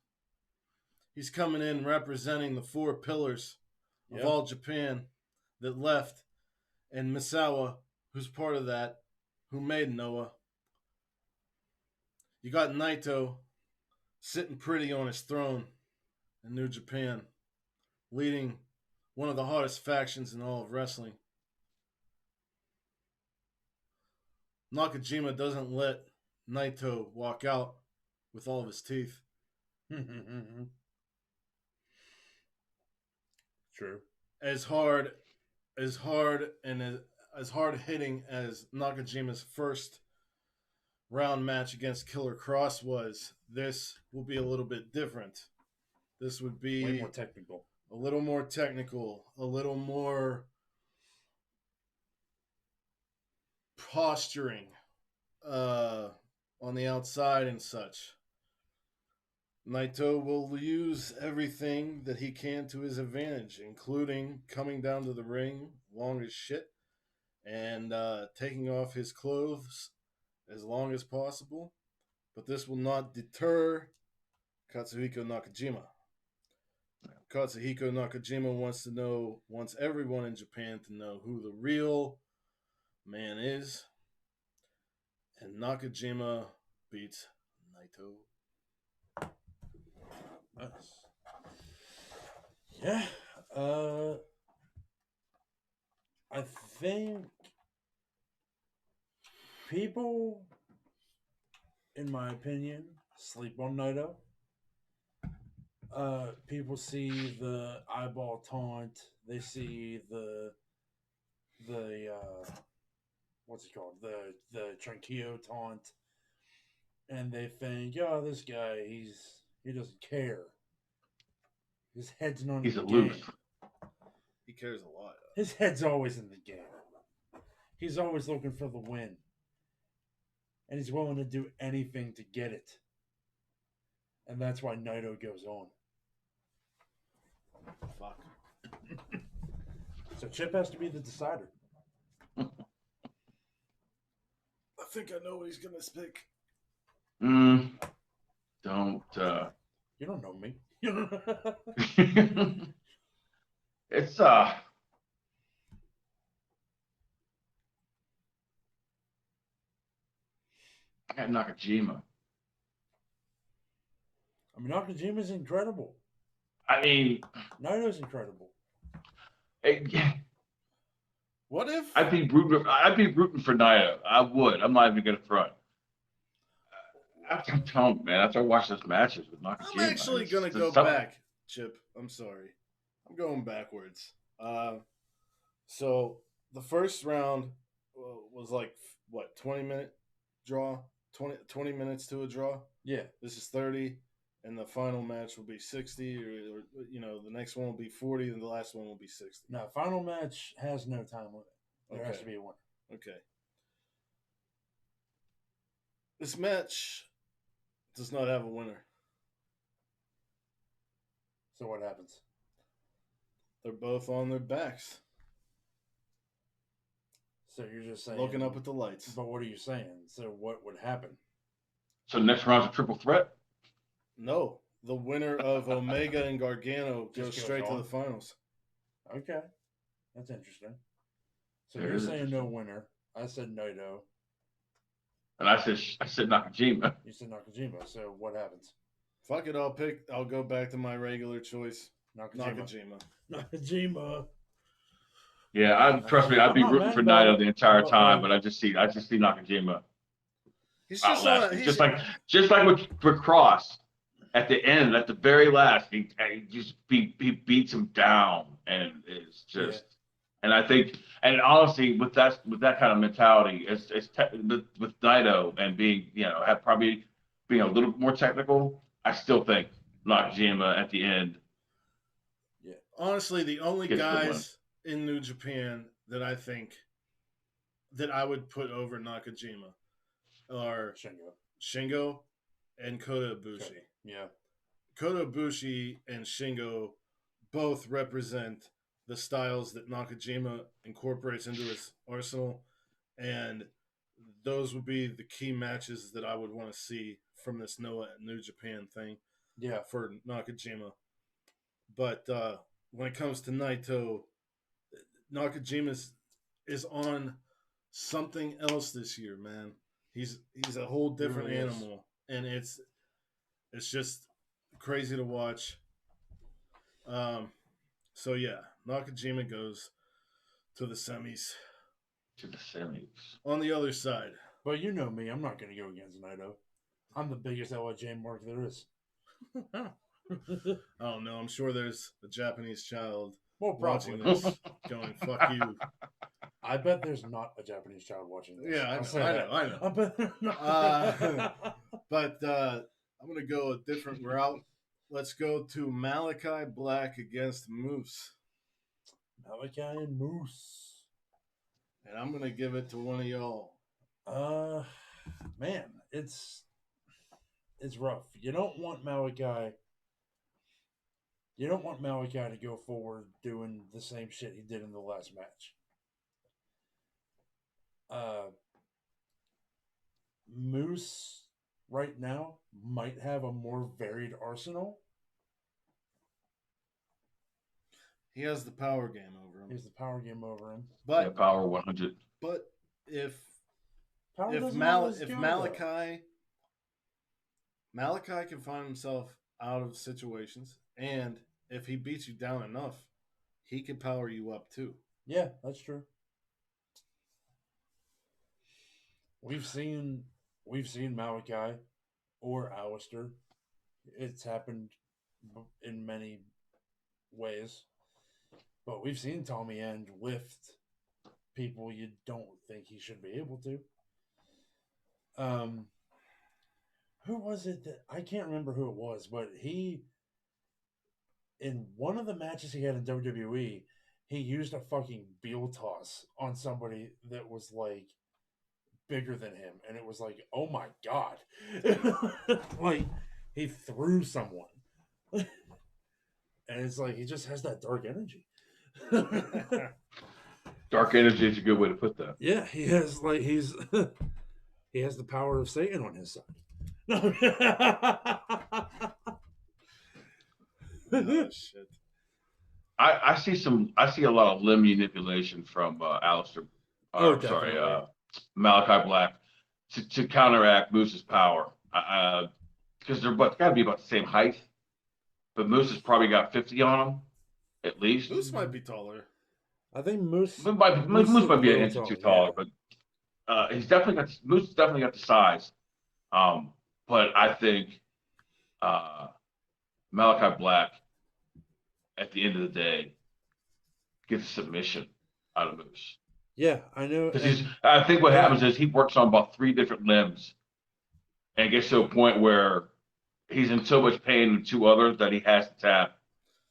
He's coming in representing the four pillars of all Japan that left, and Misawa, who's part of that, who made Noah. You got Naito sitting pretty on his throne in New Japan, leading one of the hottest factions in all of wrestling. Nakajima doesn't let Naito walk out with all of his teeth. True. As hard and as hard hitting as Nakajima's first round match against Killer Cross was, this will be a little bit different. This would be way more technical. A little more technical, a little more posturing on the outside and such. Naito will use everything that he can to his advantage, including coming down to the ring long as shit and taking off his clothes as long as possible. But this will not deter Katsuhiko Nakajima. Katsuhiko Nakajima wants everyone in Japan to know who the real man is. And Nakajima beats Naito. Nice. Yeah. I think people, in my opinion, sleep on Naito. People see the eyeball taunt. They see the what's it called? The Tranquillo taunt, and they think, oh, this guy, he doesn't care. His head's not. He's in the aloof. game. He cares a lot. His head's always in the game. He's always looking for the win, and he's willing to do anything to get it. And that's why Naito goes on. Fuck. So Chip has to be the decider. I think I know what he's gonna pick. Don't. You don't know me. It's I got Nakajima. I mean, Nakajima's incredible. I mean, Naito's incredible. What if I'd be rooting for Naito. I would. I'm not even gonna front. I'm telling you, man. After I watch those matches with Nakajima, I'm actually gonna go back, Chip. I'm sorry. I'm going backwards. So the first round was like what 20-minute draw, 20 minutes to a draw. Yeah. This is 30, and the final match will be 60, or the next one will be 40, and the last one will be 60. No, final match has no time limit. There has to be a winner. Okay. This match does not have a winner. So what happens? They're both on their backs, So you're just saying looking up at the lights. But what are you saying? So what would happen? So next round's a triple threat. No, the winner of Omega and Gargano goes straight to the finals. Okay, that's interesting. So It you're is saying no interesting. winner. I said Naito. And I said Nakajima. You said Nakajima. So what happens? Fuck it, I'll go back to my regular choice. Nakajima. Nakajima. Yeah, trust me, I'd be I'm not rooting mad for about Naito it, the entire but, time, like- but I just see Nakajima. He's just on, outlasting. Just like with Cross at the end, at the very last, he beats him down, and it's just. And I think, and honestly, with that kind of mentality, it's with Naito and being probably being a little more technical, I still think Nakajima at the end. Yeah. Honestly, the only Gets the guys in New Japan that I think that I would put over Nakajima are Shingo and Kota Ibushi. Yeah. Kota Ibushi and Shingo both represent the styles that Nakajima incorporates into his arsenal, and those would be the key matches that I would want to see from this Noah New Japan thing. Yeah. For Nakajima. But when it comes to Naito, Nakajima is on something else this year, man. He's a whole different animal, and it's just crazy to watch. So yeah, Nakajima goes to the semis. To the semis. On the other side. But you know me, I'm not going to go against Naito. I'm the biggest LJ mark there is. I don't know. I'm sure there's a Japanese child watching this going, fuck you. I bet there's not a Japanese child watching this. Yeah, I know. I bet there's not. But I'm going to go a different route. Let's go to Malachi Black against Moose. Malachi and Moose. And I'm going to give it to one of y'all. Man, it's rough. You don't want Malachi to go forward doing the same shit he did in the last match. Moose right now might have a more varied arsenal. He has the power game over him. But power 100. But if Malachi can find himself out of situations, and if he beats you down enough, he can power you up too. Yeah, that's true. We've seen Malachi or Alistair. It's happened in many ways. But we've seen Tommy End lift people you don't think he should be able to. Who was it that I can't remember who it was, but he in one of the matches he had in WWE, he used a fucking heel toss on somebody that was like bigger than him, and it was like, oh my god. Like he threw someone. And it's like he just has that dark energy. Dark energy is a good way to put that. Yeah, he has he has the power of Satan on his side. Oh, shit. I see a lot of limb manipulation from Alistair. Definitely. Malachi Black to counteract Moose's power. Because they're got to be about the same height, but Moose has probably got 50 on him at least. Moose might be taller. I think Moose Moose might be an inch or two taller, but Moose has definitely got the size. But I think Malachi Black, at the end of the day, gets a submission out of Moose. Yeah, I know. Because I think what happens is he works on about 3 different limbs, and gets to a point where he's in so much pain with 2 others that he has to tap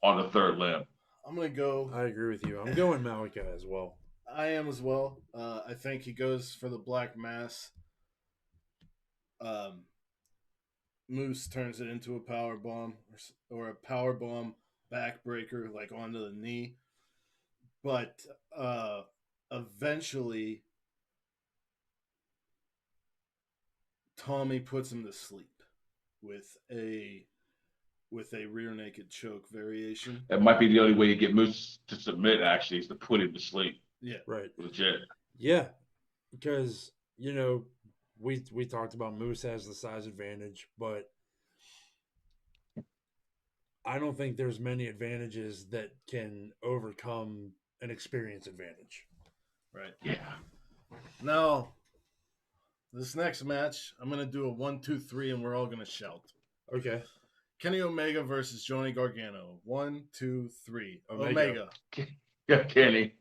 on the 3rd limb. I'm gonna go. I agree with you. I'm going Malachi as well. I am as well. I think he goes for the Black Mass. Moose turns it into a power bomb or a power bomb backbreaker, like onto the knee. But eventually, Tommy puts him to sleep with a rear naked choke variation. That might be the only way you get Moose to submit. Actually, is to put him to sleep. Yeah, Right. Legit. Yeah, because we talked about Moose has the size advantage, but I don't think there's many advantages that can overcome an experience advantage. right. Yeah. Now, this next match, I'm gonna do a 1, 2, 3, and we're all gonna shout. Okay. Kenny Omega versus Johnny Gargano. 1, 2, 3. Omega. Yeah, Kenny.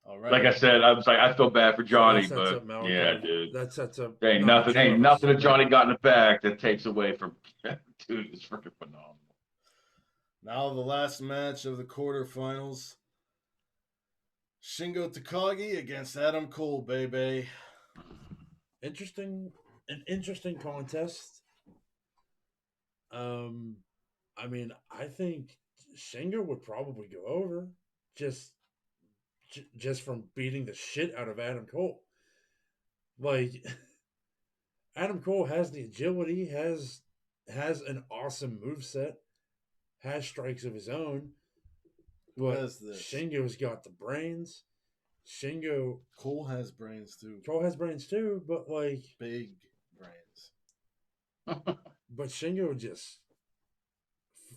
All right. Like I said, I feel bad for Johnny, So that sets but up Malachi. yeah, dude. That sets up. Ain't nothing that Johnny got in the bag that takes away from dude. It's freaking phenomenal. Now the last match of the quarterfinals. Shingo Takagi against Adam Cole, baby. An interesting contest. I mean, I think Shingo would probably go over just from beating the shit out of Adam Cole. Like, Adam Cole has the agility, has an awesome moveset, has strikes of his own. But Shingo's got the brains. Cole has brains too. Cole has brains too, but like big brains. But Shingo would just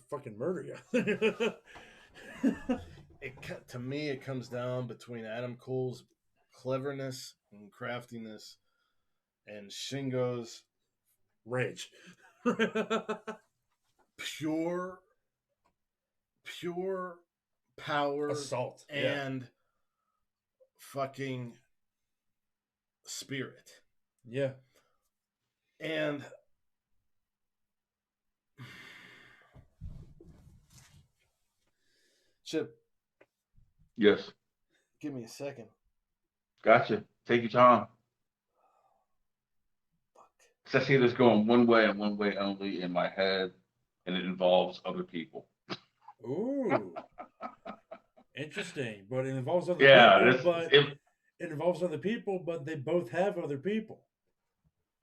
fucking murder you. To me, it comes down between Adam Cole's cleverness and craftiness and Shingo's rage. pure power, assault, and fucking spirit. Yeah. And Chip. Yes. Give me a second. Gotcha. Take your time. Fuck. I see this going one way and one way only in my head, and it involves other people. Ooh. Interesting. But it involves other people. It involves other people, but they both have other people.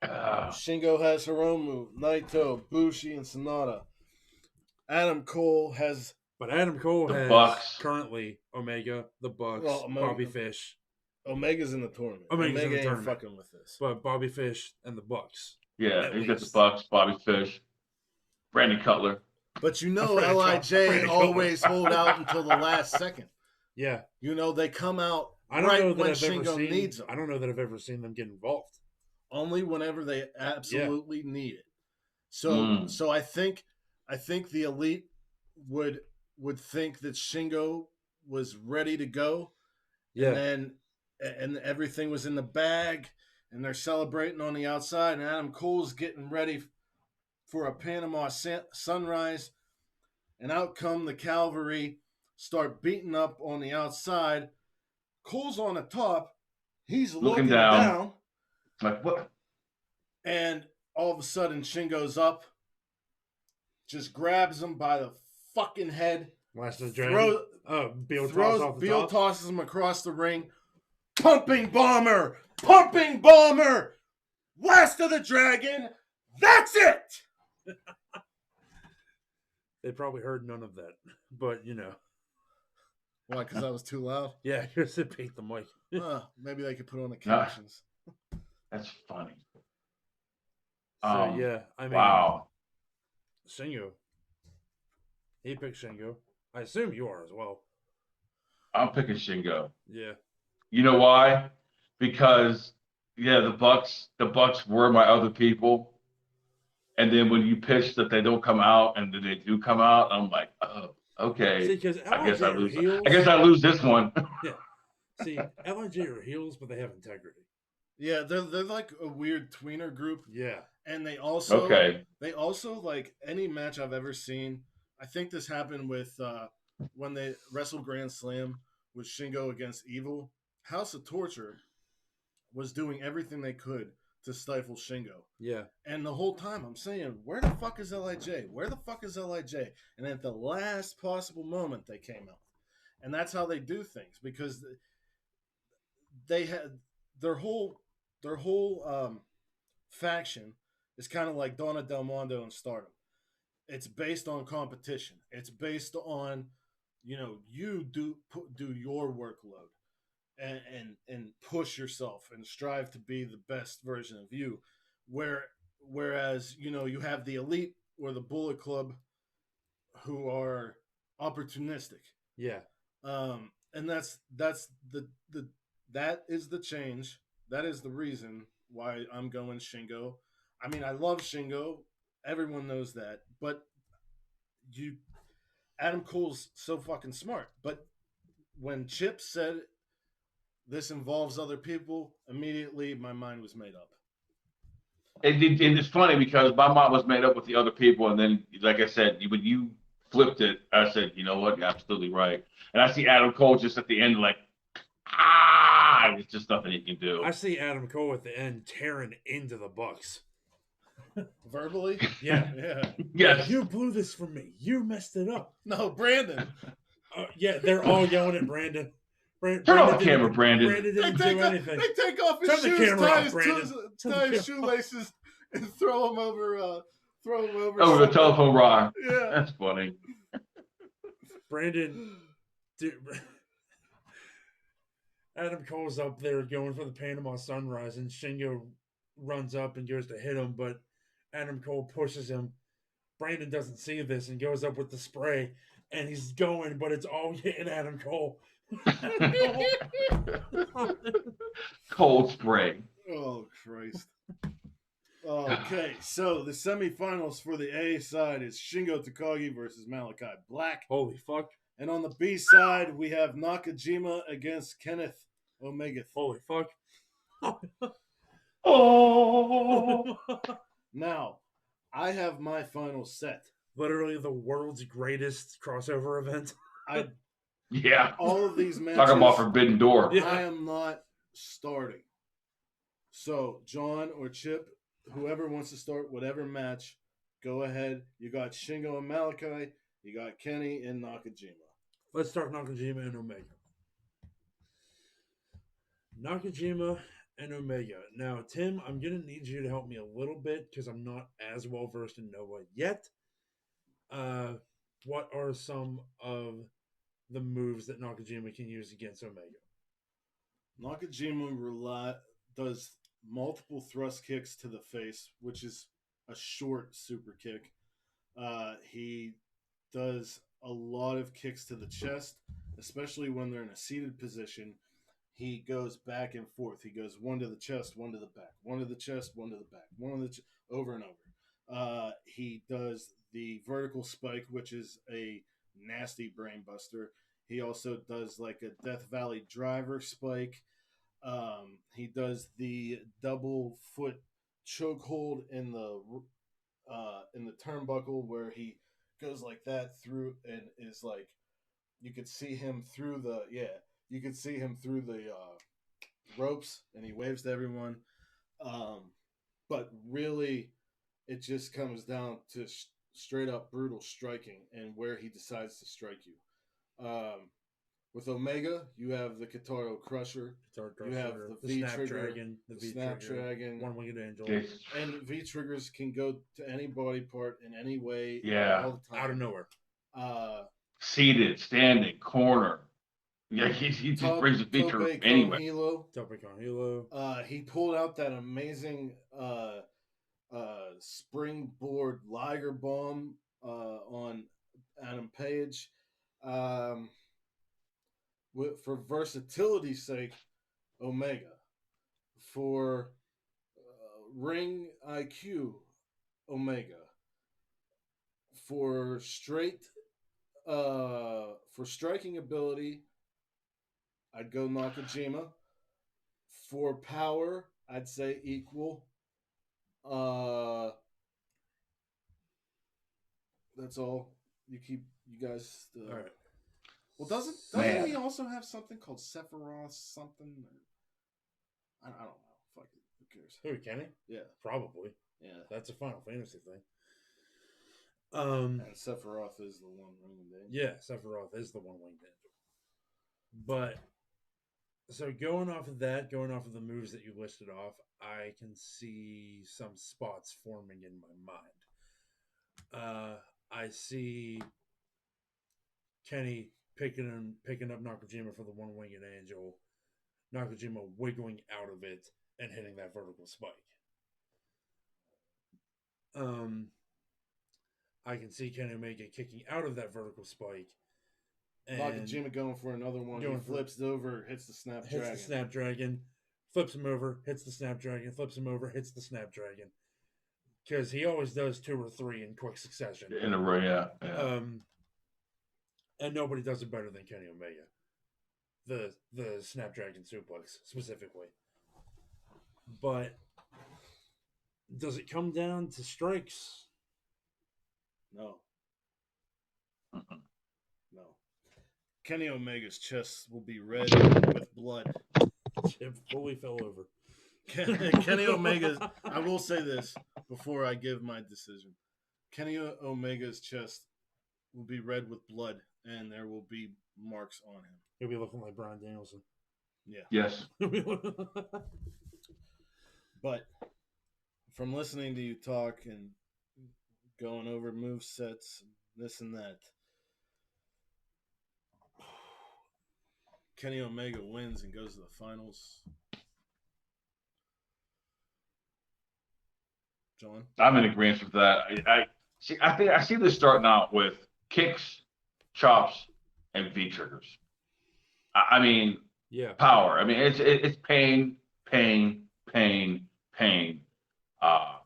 Shingo has Hiromu, Naito, Bushi, and Sonata. Adam Cole has... But Adam Cole has Bucks. Currently Omega, the Bucks, Bobby Fish. Omega's in the tournament. Omega ain't fucking with this. But Bobby Fish and the Bucks. Yeah, he's got the Bucks, Bobby Fish, Brandon Cutler. But LIJ always hold out until the last second. Yeah. They come out when Shingo needs them. I don't know that I've ever seen them get involved. Only whenever they absolutely need it. So I think the Elite would think that Shingo was ready to go. Yeah. And everything was in the bag, and they're celebrating on the outside, and Adam Cole's getting ready for a Panama sunrise, and out come the cavalry, start beating up on the outside. Cole's on the top. He's looking down. Like, what? And all of a sudden, Shingo's up, just grabs him by the fucking head. Last of the dragon. Beal tosses him across the ring. Pumping bomber! Last of the dragon! That's it! They probably heard none of that, but you know, Why? Because I was too loud. yeah, just to beat the mic. Maybe they could put on the Nah. captions. That's funny. So yeah, I mean, Wow. Shingo. He picked Shingo. I assume you are as well. I'm picking Shingo. Yeah. You know why? Because yeah, the Bucks were my other people. And then when you pitch that they don't come out and then they do come out, I'm like, oh, okay. See, because I guess I LIJ are lose. heels. I guess I lose this one. Yeah. See, LIJ are heels, but they have integrity. Yeah, they're like a weird tweener group. Yeah. And they also Okay. like any match I've ever seen. I think this happened with when they wrestled Grand Slam with Shingo against Evil. House of Torture was doing everything they could to stifle Shingo. Yeah. And the whole time I'm saying, where the fuck is LIJ? Where the fuck is LIJ? And at the last possible moment they came out. And that's how they do things, because they had their whole faction is kind of like Donna Del Mondo and Stardom. It's based on competition. It's based on, you do your workload and push yourself and strive to be the best version of you. Whereas you have the Elite or the Bullet Club who are opportunistic. Yeah. And that is the change. That is the reason why I'm going Shingo. I mean, I love Shingo. Everyone knows that. But Adam Cole's so fucking smart. But when Chip said this involves other people, immediately my mind was made up. And it's funny because my mind was made up with the other people, and then, like I said, when you flipped it, I said, you know what, you're absolutely right. And I see Adam Cole just at the end, like, there's just nothing he can do. I see Adam Cole at the end tearing into the Bucks. Verbally? Yeah. Yeah. Yes. You blew this for me. You messed it up. No, Brandon. Yeah, they're all yelling at Brandon. Turn off the camera, Brandon. Brandon didn't do anything. They take off his Turn the shoes, camera tie off, his, Brandon. tie his shoelaces, and throw him over. Over the telephone rod. Yeah, That's funny. Brandon, dude, Adam Cole's up there going for the Panama Sunrise, and Shingo runs up and goes to hit him, but Adam Cole pushes him. Brandon doesn't see this and goes up with the spray, and he's going, but it's all hitting Adam Cole. Cold spray. Oh, Christ. Okay, so the semifinals for the A side is Shingo Takagi versus Malachi Black. Holy fuck. And on the B side, we have Nakajima against Kenneth Omega. Holy fuck. Oh. Now, I have my final set. Literally the world's greatest crossover event. Yeah. All of these matches. Talk about Forbidden Door. Yeah. I am not starting. So, John or Chip, whoever wants to start whatever match, go ahead. You got Shingo and Malachi. You got Kenny and Nakajima. Let's start Nakajima and Omega. Nakajima and Omega. Now, Tim, I'm going to need you to help me a little bit because I'm not as well versed in Noah yet. What are some of the moves that Nakajima can use against Omega? Nakajima does multiple thrust kicks to the face, which is a short super kick. He does a lot of kicks to the chest, especially when they're in a seated position. He goes back and forth. He goes one to the chest, one to the back, one to the chest, one to the back, over and over. He does the vertical spike, which is a nasty brain buster. He also does like a Death Valley driver spike. He does the double foot chokehold in the turnbuckle where he goes like that through and is like, you could see him through the ropes, and he waves to everyone. But really, it just comes down to straight up brutal striking and where he decides to strike you. With Omega, you have the Kitaro Crusher. You have the V-Trigger, the Snapdragon. One-Winged Angel. And V-Triggers can go to any body part in any way all the time. Out of nowhere. Seated, standing, corner. Yeah, he just brings the V-Trigger anyway. Tope con Hilo. He pulled out that amazing springboard Liger bomb on Adam Page. For versatility's sake, Omega. For ring IQ, Omega. For striking ability, I'd go Nakajima. For power, I'd say equal. That's all. You guys. All right. Well, doesn't he also have something called Sephiroth something? I don't know. Fuck it. Who cares? Who, Kenny? Yeah. Probably. Yeah. That's a Final Fantasy thing. And Sephiroth is the one-winged angel. Yeah, Sephiroth is the one-winged angel. But, so going off of the moves that you listed off, I can see some spots forming in my mind. I see Kenny picking up Nakajima for the one-winged angel, Nakajima wiggling out of it and hitting that vertical spike. I can see Kenny Omega kicking out of that vertical spike. And Nakajima going for another one. He flips over, hits the Snapdragon. Flips him over, hits the Snapdragon, flips him over, hits the Snapdragon. Because he always does 2 or 3 in quick succession. In a row, yeah. And nobody does it better than Kenny Omega. The Snapdragon suplex, specifically. But does it come down to strikes? No. No. Kenny Omega's chest will be red with blood. It fully fell over. Kenny Omega, I will say this before I give my decision. Kenny Omega's chest will be red with blood, and there will be marks on him. He'll be looking like Bryan Danielson. Yeah. Yes. But from listening to you talk and going over move sets, this and that, Kenny Omega wins and goes to the finals. John? I'm in agreement with that. I think I see this starting out with kicks, chops, and V triggers. I mean, yeah, power. I mean, it's pain.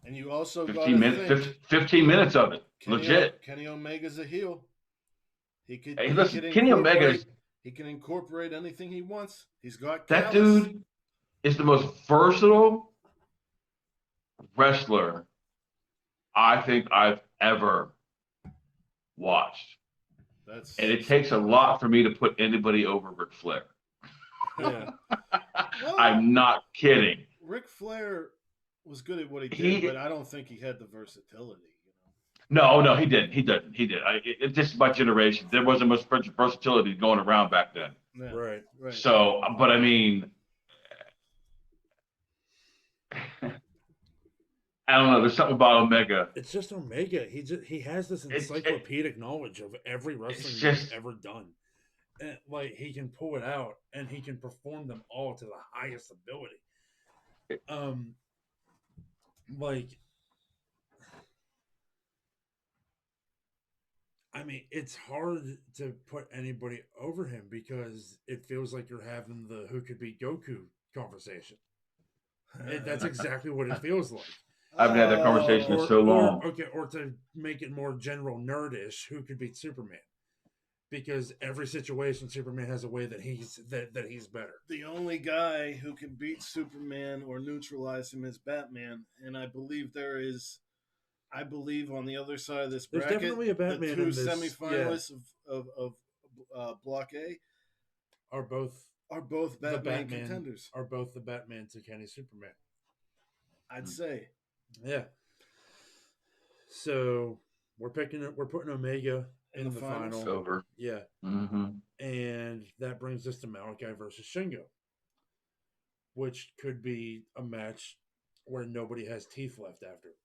And you also 15 minutes. 15 minutes of it. Legit. Kenny Omega's a heel. Kenny Omega. He can incorporate anything he wants. He's got that dude is the most versatile wrestler I think I've ever watched. And it takes a lot for me to put anybody over Ric Flair. Yeah. Well, I'm not kidding. Ric Flair was good at what he did, but I don't think he had the versatility. No, he didn't. He did. It's just my generation. There wasn't much versatility going around back then. Yeah. Right. So, but I mean, I don't know. There's something about Omega. It's just Omega. He has this encyclopedic knowledge of every wrestling he's ever done. And, like, he can pull it out and he can perform them all to the highest ability. I mean, it's hard to put anybody over him because it feels like you're having the who could beat Goku conversation. That's exactly what it feels like. I haven't had that conversation in so long. Or to make it more general nerdish, who could beat Superman? Because every situation, Superman has a way that he's better. The only guy who can beat Superman or neutralize him is Batman, and I believe on the other side of this bracket, there's definitely a Batman the two in this, semifinalists of Block A are both Batman contenders. Are both the Batman to Kenny Superman? I'd say. Yeah. So we're putting Omega in the finals. final. Over. Yeah. Mm-hmm. And that brings us to Malachi versus Shingo, which could be a match where nobody has teeth left after.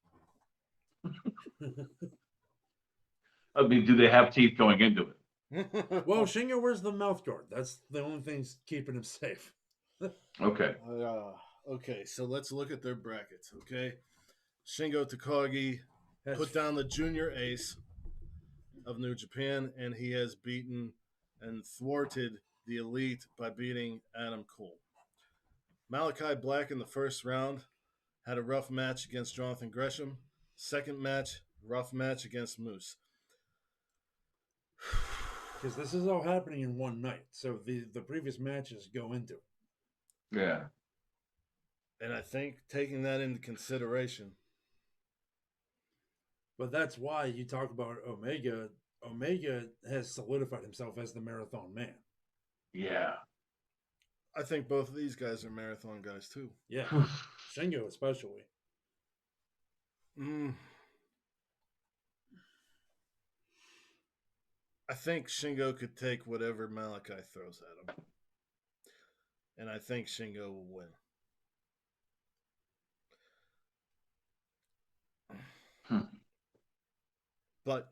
I mean, do they have teeth going into it? Well, Shingo wears the mouth guard. That's the only thing keeping him safe. Okay. Okay, so let's look at their brackets. Okay, Shingo Takagi That's put down the junior ace of New Japan, and he has beaten and thwarted the elite by beating Adam Cole. Malachi Black in the first round had a rough match against Jonathan Gresham. Second match, rough match against Moose. because this is all happening in one night. So the previous matches go into it. Yeah. And I think taking that into consideration, But that's why you talk about Omega. Omega has solidified himself as the marathon man. Yeah. I think both of these guys are marathon guys too. Yeah. Shingo especially. I think Shingo could take whatever Malachi throws at him. And I think Shingo will win. But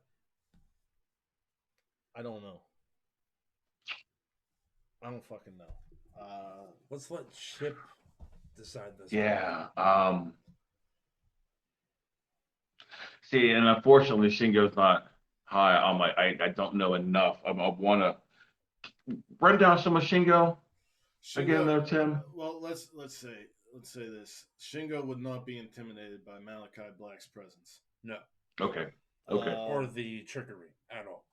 I don't know. I don't fucking know. Let's let Chip decide this. Yeah. See, and unfortunately, Shingo's not high on my. I don't know enough. I want to run down some of Shingo again, there, Tim. Well, let's say this: Shingo would not be intimidated by Malachi Black's presence. No. Okay. Or the trickery at all.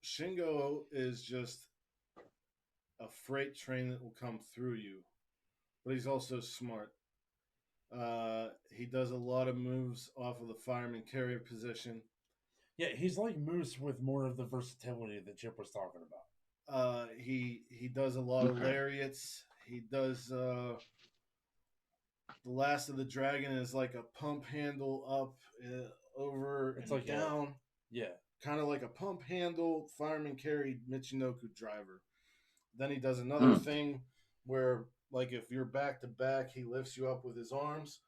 Shingo is just a freight train that will come through you, but he's also smart. He does a lot of moves off of the fireman carrier position. Yeah, he's like Moose with more of the versatility that Chip was talking about. He does a lot of lariats. He does the Last of the Dragon is like a pump handle up, over, It's and like down. Yeah. Kind of like a pump handle fireman carry Michinoku driver. Then he does another thing where, like, if you're back to back, he lifts you up with his arms,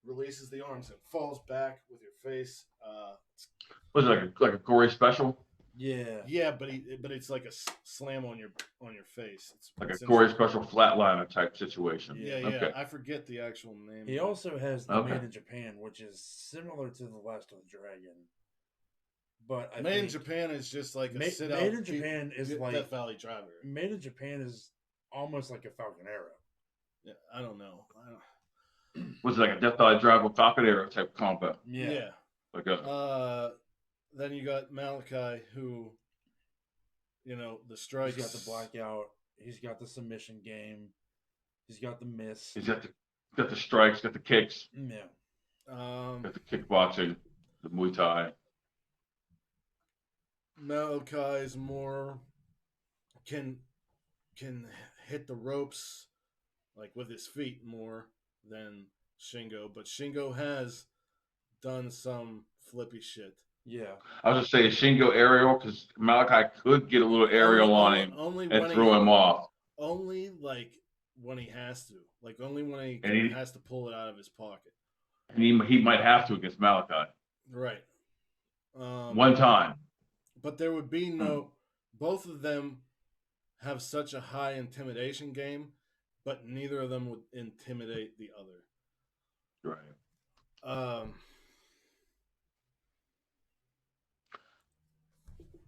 releases the arms, and falls back with your face. Was it like a Corey special? Yeah. Yeah, but it's like a slam on your face. It's Like it's a Corey special flatliner type situation. Yeah. Okay. I forget the actual name. He also has the Made in Japan, which is similar to the Last of the Dragon. But I Made in think Japan is just like a sit out. Made in Japan is like Death Valley driver. Made in Japan is almost like a Falcon Arrow. Yeah, I don't know. Was it like a Death Valley Driver Falcon Arrow type combo? Yeah. Like a. Then you got Malachi, who, the strikes. He's got the blackout. He's got the submission game. He's got the miss. He's got the strikes, got the kicks. Yeah. Got the kickboxing, the Muay Thai. Malachi is more can hit the ropes like with his feet more than Shingo, but Shingo has done some flippy shit. Yeah. I was just saying Shingo aerial because Malachi could get a little aerial on him and throw him off. Only like when he has to, like only when he has to pull it out of his pocket. And he might have to against Malachi. Right. One time. But there would be both of them have such a high intimidation game, but neither of them would intimidate the other. Right.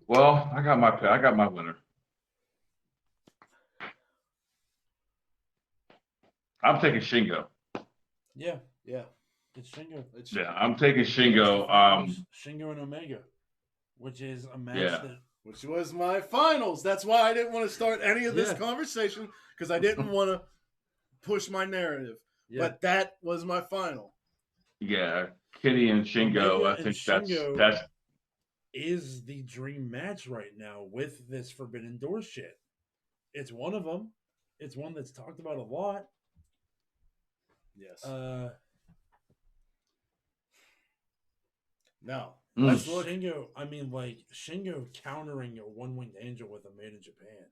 Well, I got my winner. I'm taking Shingo. Yeah. Yeah. It's Shingo. Yeah, I'm taking Shingo. Shingo and Omega, which is a match that. Which was my finals. That's why I didn't want to start any of this conversation, because I didn't want to push my narrative. Yeah. But that was my final. Yeah, Kenny and Shingo. Omega I think Shingo that's is the dream match right now with this Forbidden Door shit. It's one of them. It's one that's talked about a lot. Yes. Now, Let's look. Shingo, I mean, like, Shingo countering a one-winged angel with a made in Japan.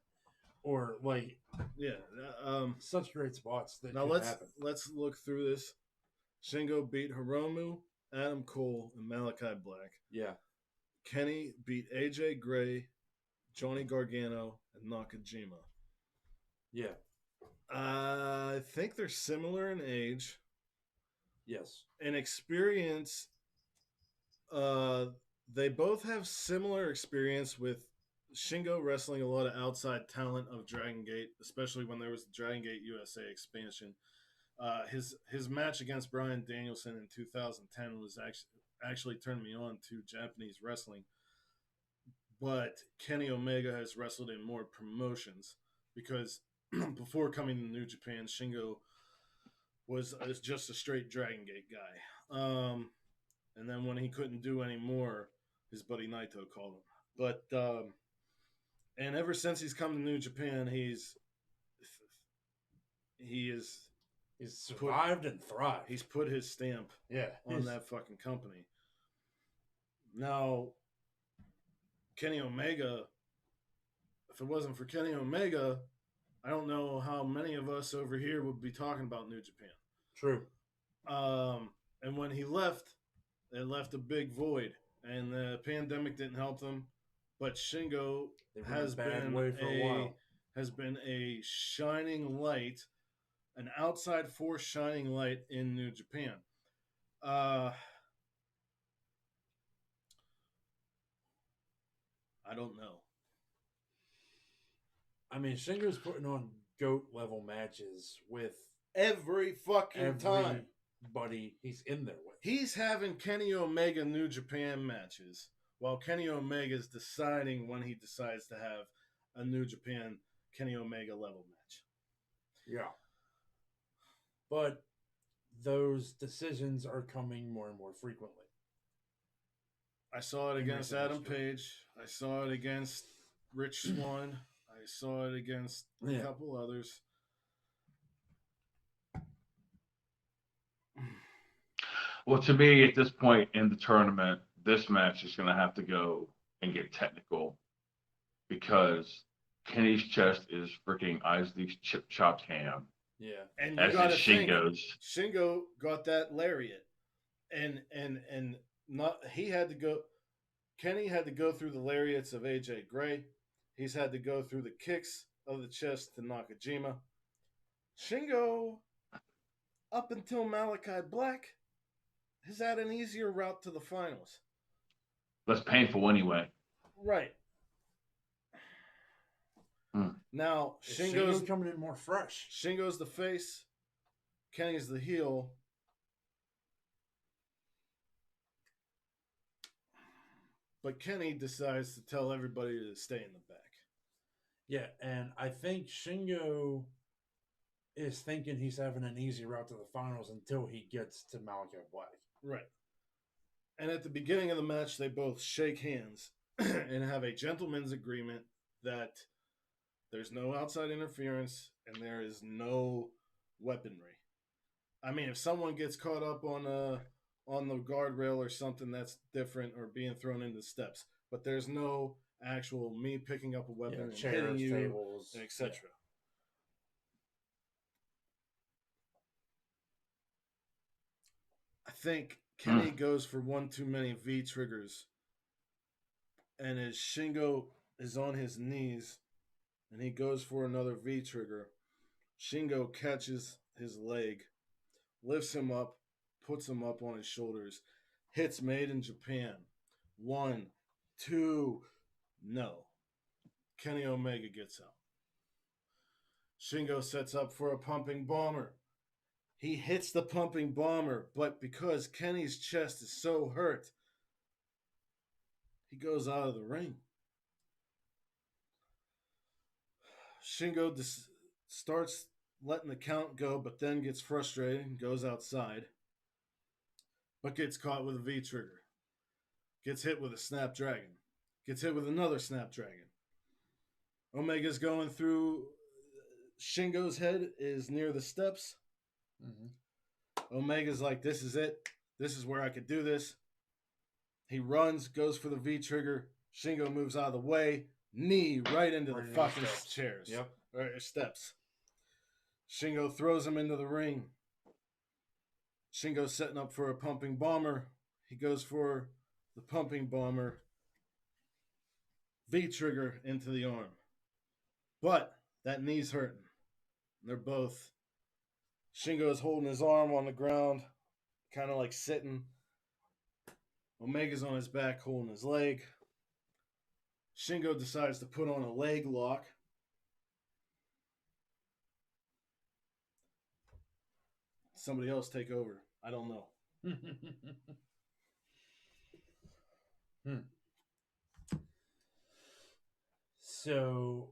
Or, like, Yeah. such great spots that Now could happen. let's look through this. Shingo beat Hiromu, Adam Cole, and Malachi Black. Yeah. Kenny beat AJ Gray, Johnny Gargano, and Nakajima. Yeah. I think they're similar in age. Yes. In experience, they both have similar experience with Shingo wrestling a lot of outside talent of Dragon Gate, especially when there was the Dragon Gate USA expansion. His match against Bryan Danielson in 2010 was actually turned me on to Japanese wrestling. But Kenny Omega has wrestled in more promotions because before coming to New Japan, Shingo was just a straight Dragon Gate guy. And then when he couldn't do any more, his buddy Naito called him. But and ever since he's come to New Japan, he's survived and thrived. He's put his stamp on that fucking company. Now, Kenny Omega, if it wasn't for Kenny Omega, I don't know how many of us over here would be talking about New Japan. True. And when he left, it left a big void, and the pandemic didn't help them. But Shingo has been a shining light, an outside force shining light in New Japan. I don't know. I mean, Shingo's putting on GOAT level matches with every fucking time. Buddy, he's in there with. He's having Kenny Omega New Japan matches while Kenny Omega's deciding when he decides to have a New Japan Kenny Omega level match. Yeah. But those decisions are coming more and more frequently. I saw it against Adam Page. I saw it against Rich Swann. I saw it against a couple others. Well, to me, at this point in the tournament, this match is going to have to go and get technical because Kenny's chest is freaking Isley's chopped ham. Yeah, and you got to think Shingo got that lariat, and not he had to go. Kenny had to go through the lariats of AJ Gray. He's had to go through the kicks of the chest to Nakajima. Shingo, up until Malachi Black, has had an easier route to the finals. Less painful anyway. Right. Now, Shingo's coming in more fresh. Shingo's the face. Kenny's the heel. But Kenny decides to tell everybody to stay in the back. Yeah, and I think Shingo is thinking he's having an easy route to the finals until he gets to Malachi Black. Right. And at the beginning of the match, they both shake hands and have a gentleman's agreement that there's no outside interference and there is no weaponry. I mean, if someone gets caught up on the guardrail or something, that's different, or being thrown into steps. But there's no actual me picking up a weapon and chairs, hitting you, tables, etc. Yeah. I think Kenny goes for one too many V triggers, and as Shingo is on his knees and he goes for another V trigger, Shingo catches his leg, lifts him up, puts him up on his shoulders, hits Made in Japan. 1, 2, no. Kenny Omega gets out. Shingo sets up for a pumping bomber. He hits the pumping bomber, but because Kenny's chest is so hurt, he goes out of the ring. Shingo starts letting the count go, but then gets frustrated and goes outside, but gets caught with a V trigger. Gets hit with a Snapdragon. Gets hit with another Snapdragon. Omega's going through. Shingo's head is near the steps. Mm-hmm. Omega's like, this is it. This is where I could do this. He runs, goes for the V trigger. Shingo moves out of the way. Knee right into Right the into the fucking steps. chairs. Yep. Or steps. Shingo throws him into the ring. Shingo's setting up for a pumping bomber. He goes for the pumping bomber. V trigger into the arm. But that knee's hurting. They're both. Shingo's holding his arm on the ground, kind of like sitting. Omega's on his back holding his leg. Shingo decides to put on a leg lock. Somebody else take over. I don't know. So,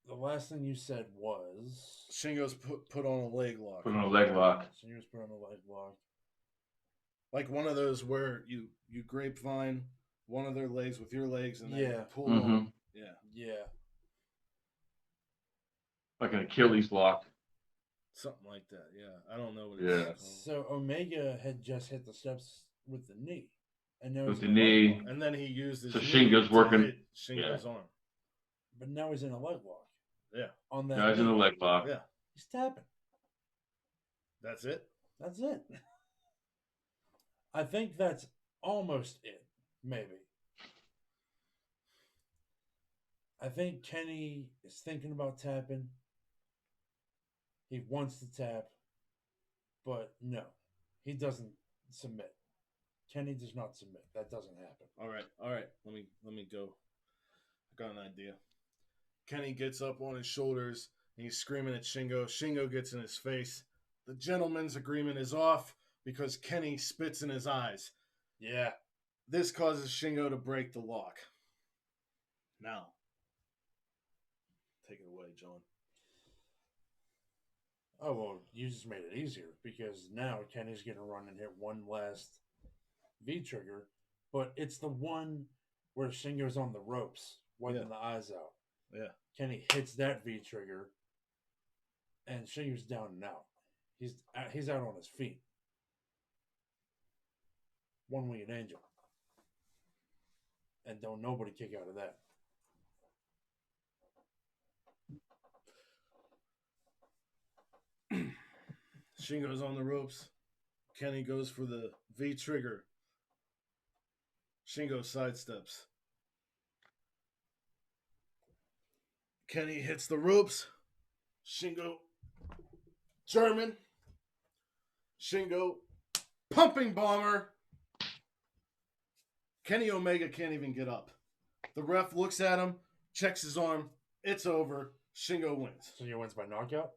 the last thing you said was Shingo's put on a leg lock. Put on a leg lock. Shingo's put on a leg lock. Like one of those where you grapevine one of their legs with your legs and then Yeah. pull Mhm. on. Yeah. Yeah. Like an Achilles lock. Something like that. Yeah. I don't know what Yeah. it's called. So Omega had just hit the steps with the knee, and now With he's the in a leg knee. lock. And then he used his So knee Shingo's to working- hit Shingo's arm. But now he's in a leg lock. Yeah. On that. Guys in the knee. leg lock. Yeah. He's tapping. That's it. That's it. I think that's almost it. Maybe. I think Kenny is thinking about tapping. He wants to tap, but no, he doesn't submit. Kenny does not submit. That doesn't happen. All right. Let me go. I got an idea. Kenny gets up on his shoulders and he's screaming at Shingo. Shingo gets in his face. The gentleman's agreement is off because Kenny spits in his eyes. Yeah. This causes Shingo to break the lock. Now, take it away, John. Oh, well, you just made it easier because now Kenny's going to run and hit one last V trigger, but it's the one where Shingo's on the ropes, wiping Yeah. the eyes out. Yeah. Kenny hits that V trigger, and Shingo's down and out. He's out on his feet. One-winged angel. And don't nobody kick out of that. Shingo's on the ropes. Kenny goes for the V trigger. Shingo sidesteps. Kenny hits the ropes. Shingo German. Shingo pumping bomber. Kenny Omega can't even get up. The ref looks at him, checks his arm. It's over. Shingo wins. So he wins by knockout?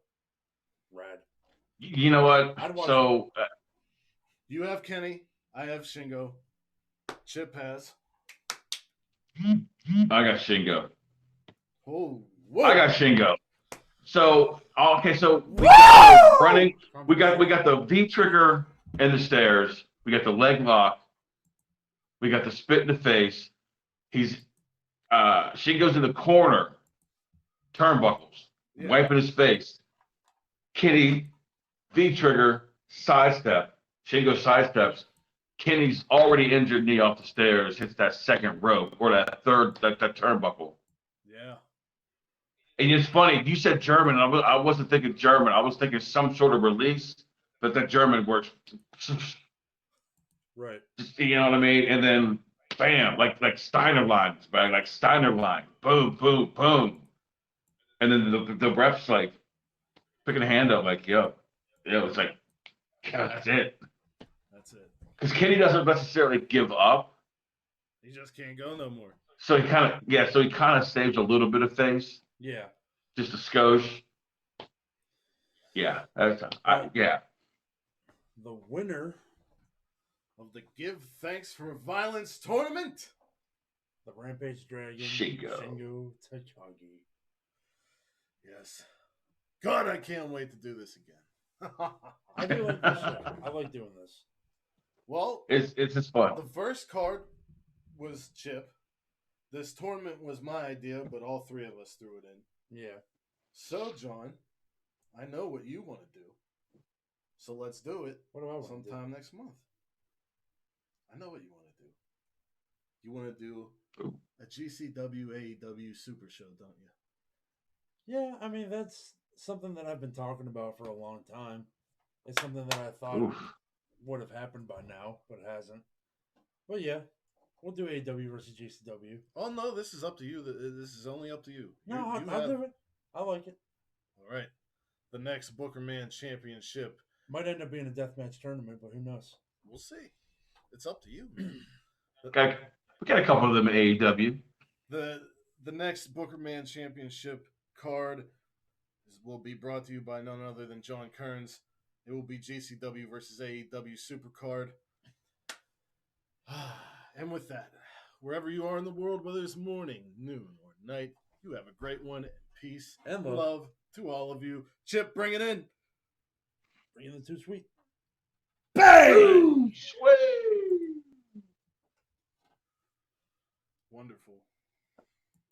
Rad. You know what? I'd watch So You have Kenny. I have Shingo. Chip has. I got Shingo. Oh, whoa. I got Shingo. So okay, so we got the running. We got the V trigger and the stairs. We got the leg lock. We got the spit in the face. He's Shingo's in the corner, turnbuckles, Yeah. wiping his face. Kenny V trigger sidestep. Shingo sidesteps. Kenny's already injured knee off the stairs, hits that second rope or that third that turnbuckle. Yeah. And it's funny, you said German, and I wasn't thinking German. I was thinking some sort of release, but that German works. Right. You know what I mean? And then, bam, like Steiner lines, like Steiner line, boom, boom, boom. And then the ref's like picking a hand up, like, yo, it's like, God, that's it. That's it. Because Kenny doesn't necessarily give up, He just can't go no more. so he kind of saves a little bit of face, Yeah. just a skosh. Yeah, yeah. The winner, Of the Give Thanks for Violence tournament. the Rampage Dragon, Shingo. Takagi. Yes. God, I can't wait to do this again. I do like this show. I like doing this. Well, It's just fun. the first card was Chip. This tournament was my idea, but all three of us threw it in. Yeah. So, John, I know what you want to do. So let's do it What do I want to do? sometime next month. I know what you want to do. you want to do a GCW AEW Super Show, don't you? Yeah, I mean, that's something that I've been talking about for a long time. It's something that I thought Oof. would have happened by now, but it hasn't. But yeah, we'll do AEW versus GCW. Oh no, this is up to you. This is only up to you. No, I'll do it. I like it. All right. The next Bookerman Championship. Might end up being a deathmatch tournament, but who knows? We'll see. It's up to you, man. We got a couple of them at AEW. The next Bookerman Championship card will be brought to you by none other than John Kearns. It will be GCW versus AEW Supercard. And with that, wherever you are in the world, whether it's morning, noon, or night, you have a great one. Peace And love to all of you. Chip, bring it in. Bring in the too sweet. Bang! Sweet! Wonderful.